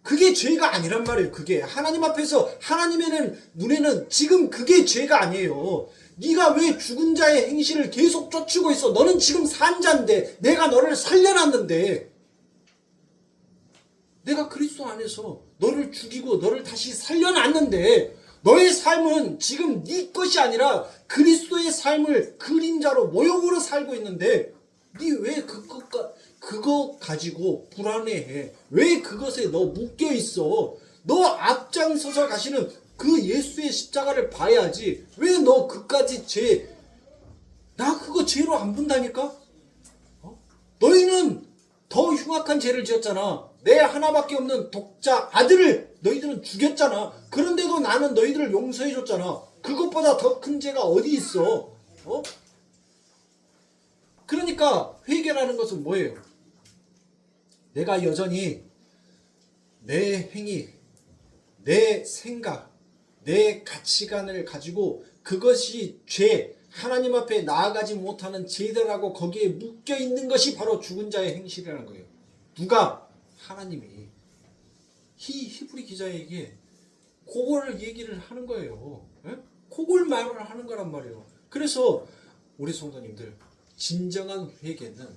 [SPEAKER 2] 그게 죄가 아니란 말이에요. 그게 하나님 앞에서 하나님의 눈에는 지금 그게 죄가 아니에요. 네가 왜 죽은 자의 행실을 계속 쫓고 있어? 너는 지금 산 자인데 내가 너를 살려놨는데 내가 그리스도 안에서 너를 죽이고 너를 다시 살려놨는데 너의 삶은 지금 네 것이 아니라 그리스도의 삶을 그림자로 모형으로 살고 있는데 네 왜 그거 가지고 불안해해? 왜 그것에 너 묶여 있어? 너 앞장서서 가시는 그 예수의 십자가를 봐야지. 왜 너 그까지 나 그거 죄로 안 본다니까? 너희는 더 흉악한 죄를 지었잖아. 내 하나밖에 없는 독자 아들을 너희들은 죽였잖아. 그런데도 나는 너희들을 용서해줬잖아. 그것보다 더 큰 죄가 어디 있어? 그러니까 회개라는 것은 뭐예요? 내가 여전히 내 행위, 내 생각, 내 가치관을 가지고 그것이 죄, 하나님 앞에 나아가지 못하는 죄들하고 거기에 묶여 있는 것이 바로 죽은 자의 행실이라는 거예요. 누가? 하나님이. 히브리 기자에게 그걸 얘기를 하는 거예요. 그걸 말을 하는 거란 말이에요. 그래서 우리 성도님들 진정한 회개는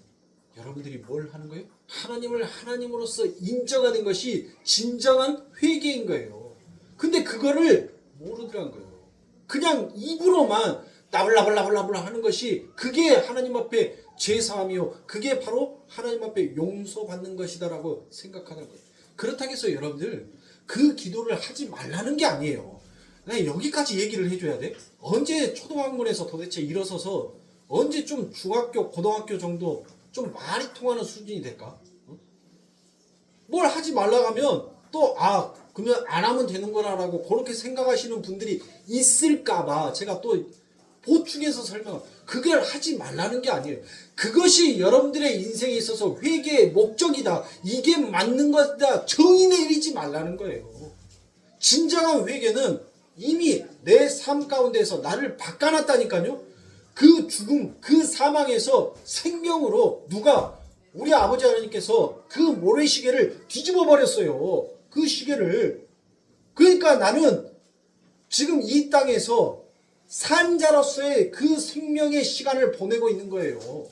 [SPEAKER 2] 여러분들이 뭘 하는 거예요? 하나님을 하나님으로서 인정하는 것이 진정한 회개인 거예요. 근데 그거를 모르더란 거예요. 그냥 입으로만 나불나불 하는 것이 그게 하나님 앞에 죄사함이요. 그게 바로 하나님 앞에 용서받는 것이다라고 생각하는 거예요. 그렇다고 해서 여러분들 그 기도를 하지 말라는 게 아니에요. 나 여기까지 얘기를 해줘야 돼? 언제 초등학문에서 도대체 일어서서 언제 좀 중학교, 고등학교 정도 좀 말이 통하는 수준이 될까? 뭘 하지 말라고 하면 또 그러면 안 하면 되는 거라고 그렇게 생각하시는 분들이 있을까봐 제가 또 보충해서 그걸 하지 말라는 게 아니에요. 그것이 여러분들의 인생에 있어서 회개의 목적이다. 이게 맞는 것이다. 정의 내리지 말라는 거예요. 진정한 회개는 이미 내 삶 가운데서 나를 바꿔놨다니까요. 그 죽음, 그 사망에서 생명으로 누가 우리 아버지 하나님께서 그 모래시계를 뒤집어 버렸어요. 그 시계를. 그러니까 나는 지금 이 땅에서 산자로서의 그 생명의 시간을 보내고 있는 거예요.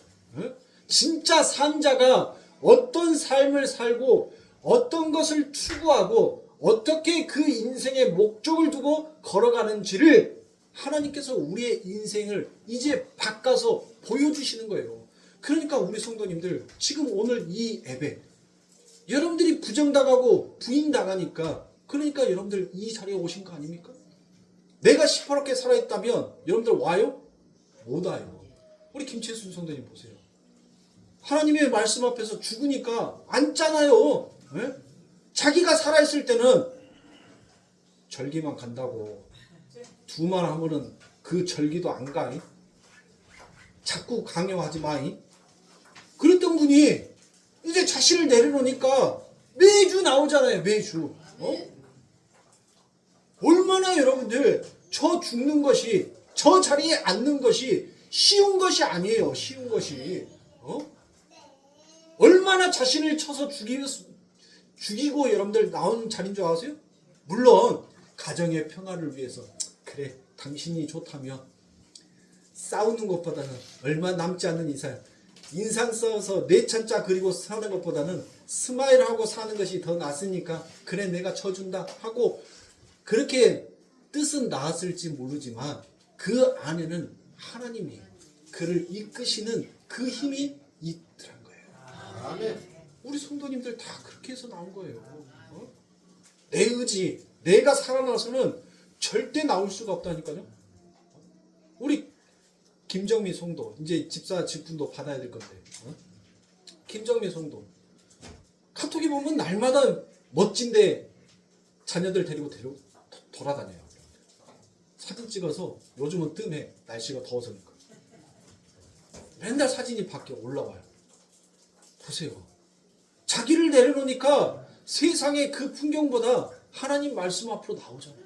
[SPEAKER 2] 진짜 산자가 어떤 삶을 살고 어떤 것을 추구하고 어떻게 그 인생의 목적을 두고 걸어가는지를 하나님께서 우리의 인생을 이제 바꿔서 보여주시는 거예요. 그러니까 우리 성도님들 지금 오늘 이 예배 여러분들이 부정당하고 부인당하니까 그러니까 여러분들 이 자리에 오신 거 아닙니까? 내가 시퍼렇게 살아있다면 여러분들 와요? 못 와요. 우리 김채순 성도님 보세요. 하나님의 말씀 앞에서 죽으니까 앉잖아요. 네? 자기가 살아있을 때는 절기만 간다고 두말 하면은 그 절기도 안 가. 자꾸 강요하지 마이. 그랬던 분이 이제 자신을 내려놓으니까 매주 나오잖아요. 매주. 얼마나 여러분들 저 죽는 것이, 저 자리에 앉는 것이 쉬운 것이 아니에요. 쉬운 것이. 얼마나 자신을 쳐서 죽이고 여러분들 나온 자리인 줄 아세요? 물론 가정의 평화를 위해서 그래 당신이 좋다며 싸우는 것보다는 얼마 남지 않는 인상 써서 뇌천자 그리고 사는 것보다는 스마일하고 사는 것이 더 낫으니까 그래 내가 쳐준다 하고 그렇게 뜻은 나았을지 모르지만 그 안에는 하나님이 그를 이끄시는 그 힘이 있더란 거예요. 우리 성도님들 다 그렇게 해서 나온 거예요. 내 의지, 내가 살아나서는 절대 나올 수가 없다니까요. 우리 김정미 성도 이제 집사 직분도 받아야 될 건데 김정미 성도 카톡에 보면 날마다 멋진데 자녀들 데리고 돌아다녀요. 사진 찍어서 요즘은 뜸해. 날씨가 더워서니까 맨날 사진이 밖에 올라와요. 보세요. 자기를 내려놓으니까 세상의 그 풍경보다 하나님 말씀 앞으로 나오잖아요.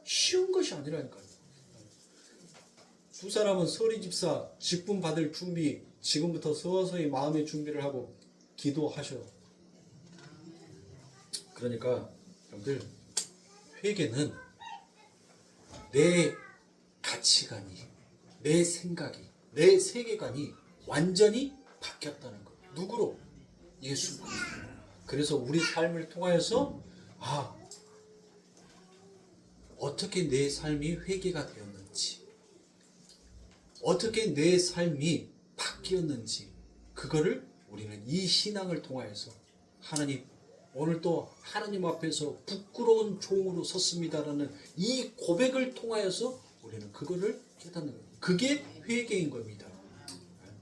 [SPEAKER 2] 쉬운 것이 아니라니까요. 두 사람은 서리 집사 직분 받을 준비 지금부터 서서히 마음의 준비를 하고 기도하셔요. 그러니까 여러분들 회개는 내 가치관이, 내 생각이, 내 세계관이 완전히 바뀌었다는 거예요. 누구로? 예수. 그래서 우리 삶을 통하여서 어떻게 내 삶이 회개가 되었는지, 어떻게 내 삶이 바뀌었는지 그거를 우리는 이 신앙을 통하여서 하나님 오늘 또 하나님 앞에서 부끄러운 종으로 섰습니다라는 이 고백을 통하여서 우리는 그거를 깨닫는 거예요. 그게 회개인 겁니다.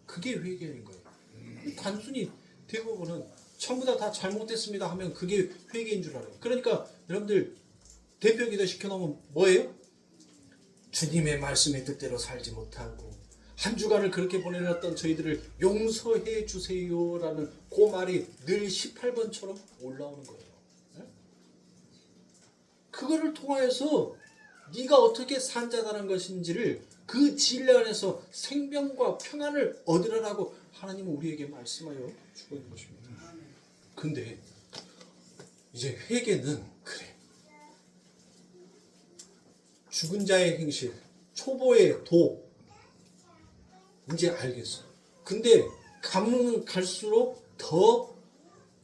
[SPEAKER 2] 그게 회개인 거예요. 단순히 대부분은 전부 다 잘못됐습니다 하면 그게 회개인 줄 알아요. 그러니까 여러분들 대표 기도 시켜놓으면 뭐예요? 주님의 말씀의 뜻대로 살지 못하고 한 주간을 그렇게 보내놨던 저희들을 용서해 주세요라는 그 말이 늘 18번처럼 올라오는 거예요. 그거를 통하여서 네가 어떻게 산 자다는 것인지를 그 진리 안에서 생명과 평안을 얻으라고 하나님은 우리에게 말씀하여 주고 있는 것입니다. 근데 이제 회개는 그래. 죽은 자의 행실, 초보의 도 이제 알겠어. 근데 가면 갈수록 더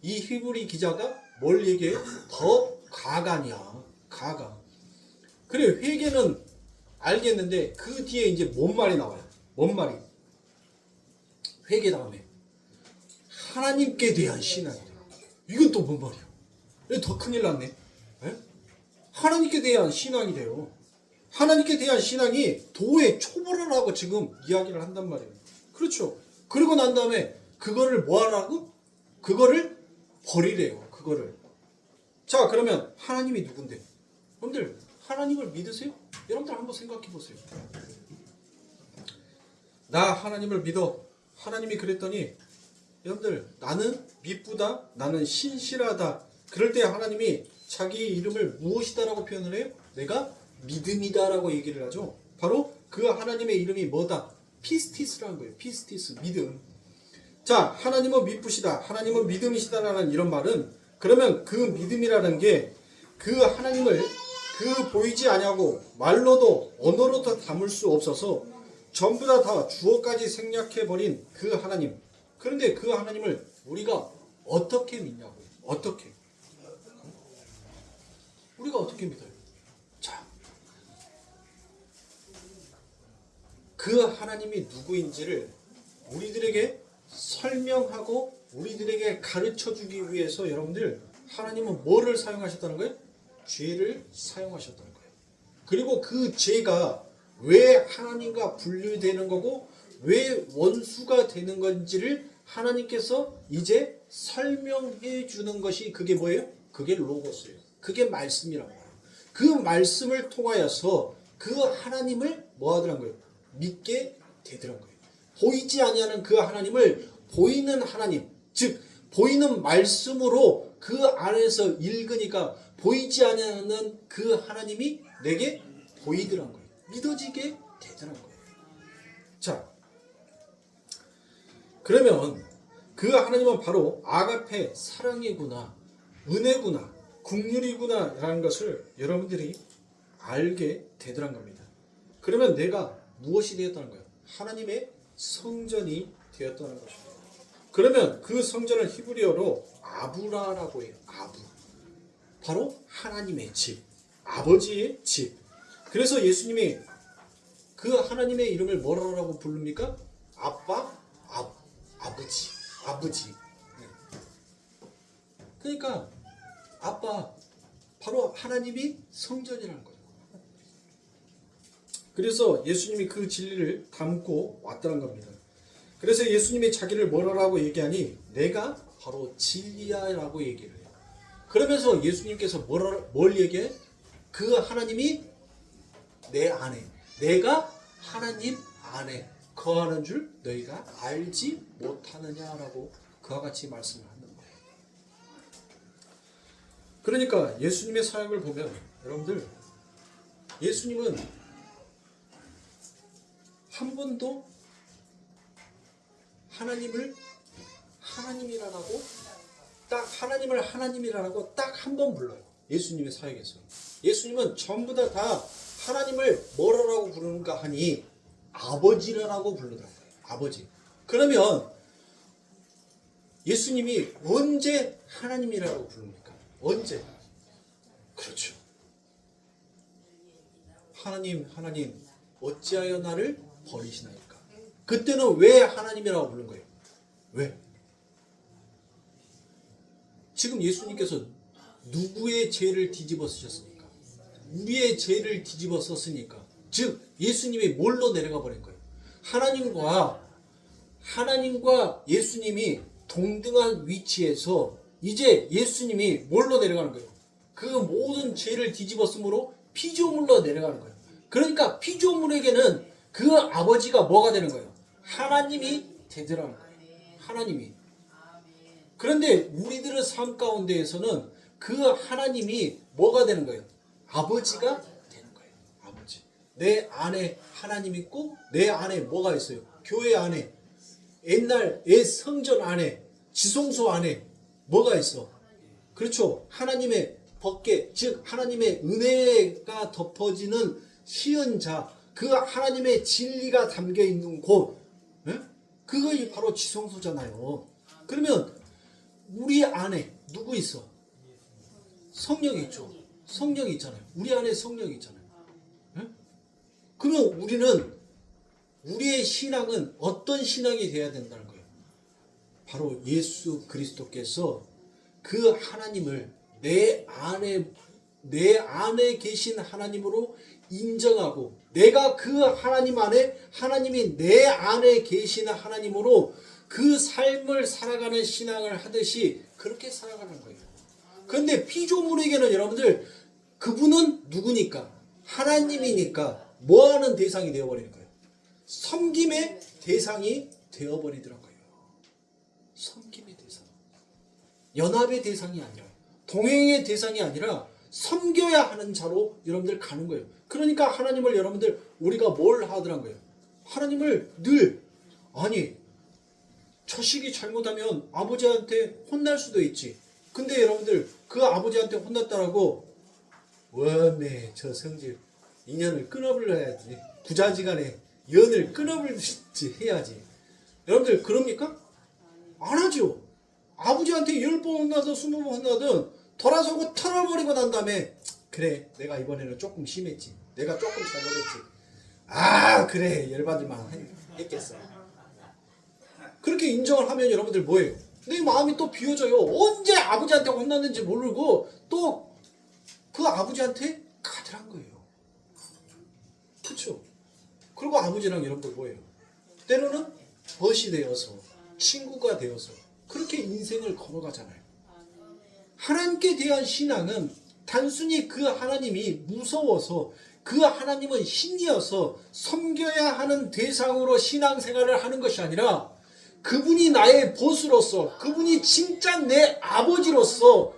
[SPEAKER 2] 이 히브리 기자가 뭘 얘기해? 더 가관이야. 가관. 그래 회개는 알겠는데 그 뒤에 이제 뭔 말이 나와요? 뭔 말이? 회개 다음에 하나님께 대한 신앙이야. 이건 또 뭔 말이야? 더 큰일 났네. 에? 하나님께 대한 신앙이 돼요. 하나님께 대한 신앙이 도의 초보라고 지금 이야기를 한단 말이에요. 그렇죠. 그리고 난 다음에 그거를 뭐 하라고? 그거를 버리래요. 그거를. 자 그러면 하나님이 누군데? 여러분들 하나님을 믿으세요? 여러분들 한번 생각해 보세요. 나 하나님을 믿어. 하나님이 그랬더니 여러분들 나는 미쁘다. 나는 신실하다. 그럴 때 하나님이 자기 이름을 무엇이다라고 표현을 해요? 내가 믿음이다라고 얘기를 하죠. 바로 그 하나님의 이름이 뭐다? 피스티스라는 거예요. 피스티스, 믿음. 자, 하나님은 미쁘시다. 하나님은 믿음이시다라는 이런 말은 그러면 그 믿음이라는 게 그 하나님을 그 보이지 아니하고 말로도 언어로도 담을 수 없어서 전부 다 주어까지 생략해버린 그 하나님. 그런데 그 하나님을 우리가 어떻게 믿냐고. 어떻게? 우리가 어떻게 믿어요? 자, 그 하나님이 누구인지를 우리들에게 설명하고 우리들에게 가르쳐주기 위해서 여러분들 하나님은 뭐를 사용하셨다는 거예요? 죄를 사용하셨다는 거예요. 그리고 그 죄가 왜 하나님과 분류되는 거고 왜 원수가 되는 건지를 하나님께서 이제 설명해 주는 것이 그게 뭐예요? 그게 로고스예요. 그게 말씀이란 말이에요. 그 말씀을 통하여서 그 하나님을 뭐 하더란 거예요? 믿게 되더란 거예요. 보이지 아니하는 그 하나님을 보이는 하나님, 즉 보이는 말씀으로 그 안에서 읽으니까 보이지 아니하는 그 하나님이 내게 보이더란 거예요. 믿어지게 되더란 거예요. 자, 그러면 그 하나님은 바로 아가페 사랑이구나, 은혜구나, 긍휼이구나 라는 것을 여러분들이 알게 되더란 겁니다. 그러면 내가 무엇이 되었다는 거예요? 하나님의 성전이 되었다는 것입니다. 그러면 그 성전을 히브리어로 아부라라고 해요. 아부. 바로 하나님의 집, 아버지의 집. 그래서 예수님이 그 하나님의 이름을 뭐라고 부릅니까? 아빠, 아버지, 아버지. 네. 그러니까 아빠, 바로 하나님이 성전이라는 거예요. 그래서 예수님이 그 진리를 담고 왔다는 겁니다. 그래서 예수님이 자기를 뭐라고 얘기하니 내가 바로 진리야라고 얘기를 해요. 그러면서 예수님께서 뭘 얘기해? 그 하나님이 내 안에, 내가 하나님 안에 거하는 줄 너희가 알지 못하느냐라고 그와 같이 말씀을 하는 거예요. 그러니까 예수님의 사역을 보면 여러분들, 예수님은 한 번도 하나님을 하나님이라고 딱 하나님을 하나님이라고 딱 한 번 불러요. 예수님의 사역에서. 예수님은 전부 다 하나님을 뭐라고 부르는가 하니 아버지라고 부르더라고요. 아버지. 그러면 예수님이 언제 하나님이라고 부릅니까? 언제? 그렇죠. 하나님, 하나님, 어찌하여 나를 버리시나이까? 그때는 왜 하나님이라고 부른 거예요? 왜? 지금 예수님께서 누구의 죄를 뒤집어 쓰셨습니까? 우리의 죄를 뒤집어 썼으니까. 즉 예수님이 뭘로 내려가 버린 거예요? 하나님과 예수님이 동등한 위치에서 이제 예수님이 뭘로 내려가는 거예요? 그 모든 죄를 뒤집어 쓰므로 피조물로 내려가는 거예요. 그러니까 피조물에게는 그 아버지가 뭐가 되는 거예요? 하나님이 되더라는 거예요. 하나님이. 그런데 우리들의 삶 가운데에서는 그 하나님이 뭐가 되는 거예요? 아버지가 되는 거예요. 아버지. 내 안에 하나님 있고 내 안에 뭐가 있어요? 교회 안에, 옛날 옛 성전 안에, 지성소 안에 뭐가 있어? 그렇죠. 하나님의 법궤, 즉 하나님의 은혜가 덮어지는 시은자, 그 하나님의 진리가 담겨 있는 곳, 그것이 바로 지성소잖아요. 그러면 우리 안에 누구 있어? 성령이 있죠. 성령이 있잖아요. 우리 안에 성령이 있잖아요. 그러면 우리의 신앙은 어떤 신앙이 되어야 된다는 거예요? 바로 예수 그리스도께서 그 하나님을 내 안에 계신 하나님으로 인정하고, 내가 그 하나님 안에, 하나님이 내 안에 계시는 하나님으로 그 삶을 살아가는 신앙을 하듯이 그렇게 살아가는 거예요. 그런데 피조물에게는 여러분들, 그분은 누구니까? 하나님이니까 뭐하는 대상이 되어버리는 거예요? 섬김의 대상이 되어버리더란 거예요. 섬김의 대상. 연합의 대상이 아니라, 동행의 대상이 아니라 섬겨야 하는 자로 여러분들 가는 거예요. 그러니까 하나님을 여러분들, 우리가 뭘 하더란 거예요? 하나님을 늘, 아니 자식이 잘못하면 아버지한테 혼날 수도 있지. 근데 여러분들 그 아버지한테 혼났다라고 원래 저 성질 인연을 끊어버려야지, 부자지간에 연을 끊어버리지 해야지. 여러분들 그럽니까? 안 하죠. 아버지한테 10번 혼나든 20번 혼나든 돌아서고 털어버리고 난 다음에, 그래 내가 이번에는 조금 심했지, 내가 조금 잘못했지, 그래 열받을만 했겠어. 그렇게 인정을 하면 여러분들 뭐예요? 내 마음이 또 비워져요. 언제 아버지한테 혼났는지 모르고 또 그 아버지한테 가더란 거예요. 그렇죠? 그리고 아버지랑 여러분들 뭐예요? 때로는 벗이 되어서, 친구가 되어서 그렇게 인생을 걸어가잖아요. 하나님께 대한 신앙은 단순히 그 하나님이 무서워서 그 하나님은 신이어서 섬겨야 하는 대상으로 신앙생활을 하는 것이 아니라 그분이 나의 보스로서, 그분이 진짜 내 아버지로서,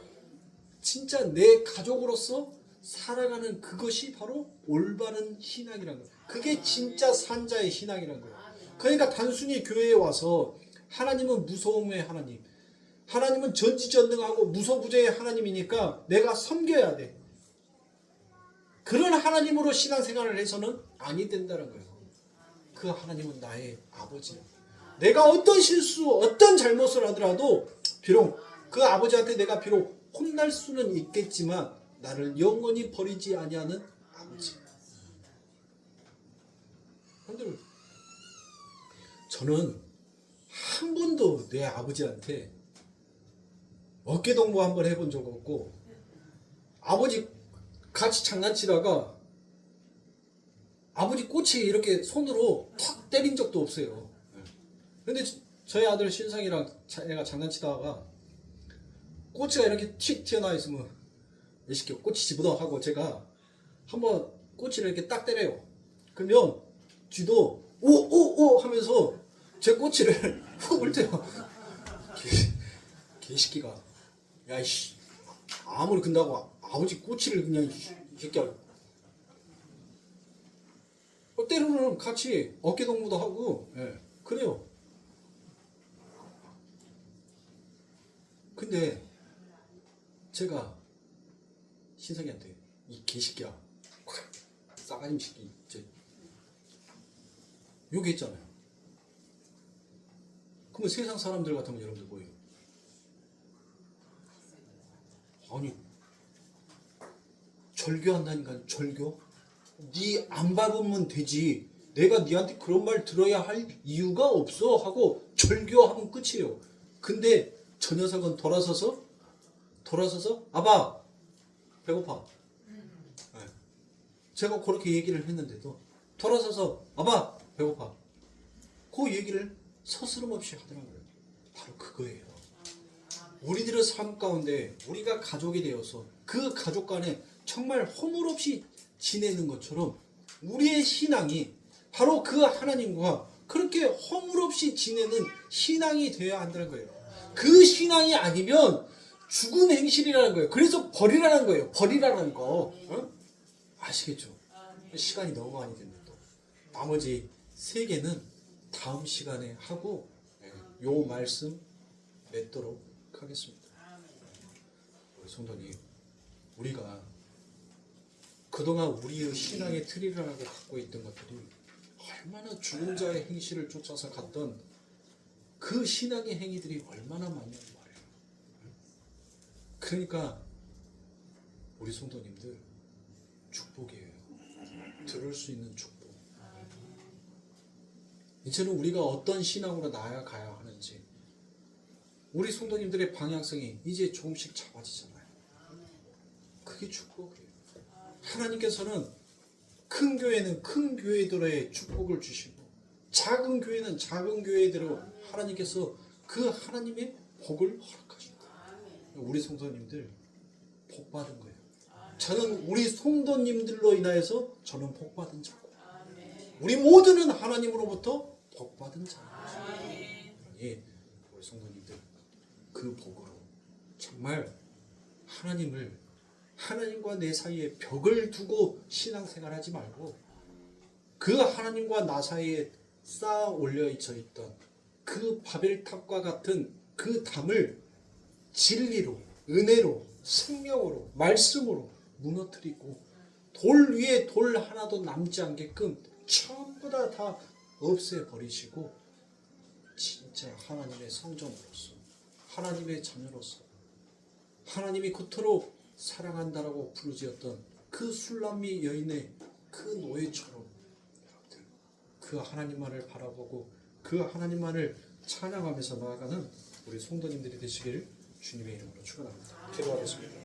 [SPEAKER 2] 진짜 내 가족으로서 살아가는 그것이 바로 올바른 신앙이라는 거예요. 그게 진짜 산자의 신앙이라는 거예요. 그러니까 단순히 교회에 와서 하나님은 무서움의 하나님, 하나님은 전지전능하고 무소부재의 하나님이니까 내가 섬겨야 돼. 그런 하나님으로 신앙생활을 해서는 아니 된다는 거예요. 그 하나님은 나의 아버지야. 내가 어떤 실수, 어떤 잘못을 하더라도 비록 그 아버지한테 내가 비록 혼날 수는 있겠지만 나를 영원히 버리지 아니하는 아버지. 여러분들, 저는 한 번도 내 아버지한테 어깨동무 한번 해본 적 없고, 아버지 같이 장난치다가 아버지 꼬치 이렇게 손으로 탁 때린 적도 없어요. 근데 저희 아들 신상이랑 애가 장난치다가 꼬치가 이렇게 틱 튀어나와 있으면 이 새끼 꼬치 집어넣어 하고 제가 한번 꼬치를 이렇게 딱 때려요. 그러면 쥐도 오오오 하면서 제 꼬치를 훅 물때요. 개새끼가 야이씨 아무리 근다고 아버지 꼬치를 그냥 이 새끼야 때로는 같이 어깨동무도 하고 그래요. 근데 제가 신상이한테 이 개새끼야 싸가지 새끼 욕했잖아요. 그러면 세상 사람들 같으면 여러분들 뭐예요? 아니 절교한다니까. 절교? 네 안 밟으면 되지, 내가 네한테 그런 말 들어야 할 이유가 없어 하고 절교하면 끝이에요. 근데 저 녀석은 돌아서서 아빠 배고파. 네. 제가 그렇게 얘기를 했는데도 돌아서서 아빠 배고파. 그 얘기를 서스름없이 하더라고요. 바로 그거예요. 우리들의 삶 가운데 우리가 가족이 되어서 그 가족 간에 정말 허물없이 지내는 것처럼 우리의 신앙이 바로 그 하나님과 그렇게 허물없이 지내는 신앙이 되어야 한다는 거예요. 그 신앙이 아니면 죽은 행실이라는 거예요. 그래서 버리라는 거예요. 버리라는 거. 아시겠죠? 시간이 너무 많이 됐는데 또 나머지 3개는 다음 시간에 하고 요 말씀 맺도록 하겠습니다. 우리 성도님, 우리가 그동안 우리의 신앙의 틀이라고 갖고 있던 것들이 얼마나 죽은 자의 행실을 쫓아서 갔던 그 신앙의 행위들이 얼마나 많냐는 말이에요. 그러니까 우리 성도님들 축복이에요. 들을 수 있는 축복. 이제는 우리가 어떤 신앙으로 나아가야 하는지 우리 성도님들의 방향성이 이제 조금씩 잡아지잖아요. 그게 축복이에요. 하나님께서는 큰 교회는 큰 교회들의 축복을 주시고 작은 교회는 작은 교회대로 하나님께서 그 하나님의 복을 허락하십니다. 우리 성도님들 복 받은 거예요. 저는 우리 성도님들로 인하여서 저는 복 받은 자고 우리 모두는 하나님으로부터 복 받은 자입니다. 우리 성도님들 그 복으로 정말 하나님과 내 사이에 벽을 두고 신앙생활하지 말고 그 하나님과 나 사이에 쌓아 올려 있던 그 바벨탑과 같은 그 담을 진리로, 은혜로, 생명으로, 말씀으로 무너뜨리고 돌 위에 돌 하나도 남지 않게끔 전부 다 없애버리시고 진짜 하나님의 성전으로서 하나님의 자녀로서 하나님이 그토록 사랑한다라고 부르짖었던 그 술람미 여인의 그 노예처럼 그 하나님만을 바라보고 그 하나님만을 찬양하면서 나아가는 우리 성도님들이 되시길 주님의 이름으로 축원합니다. 기도하겠습니다.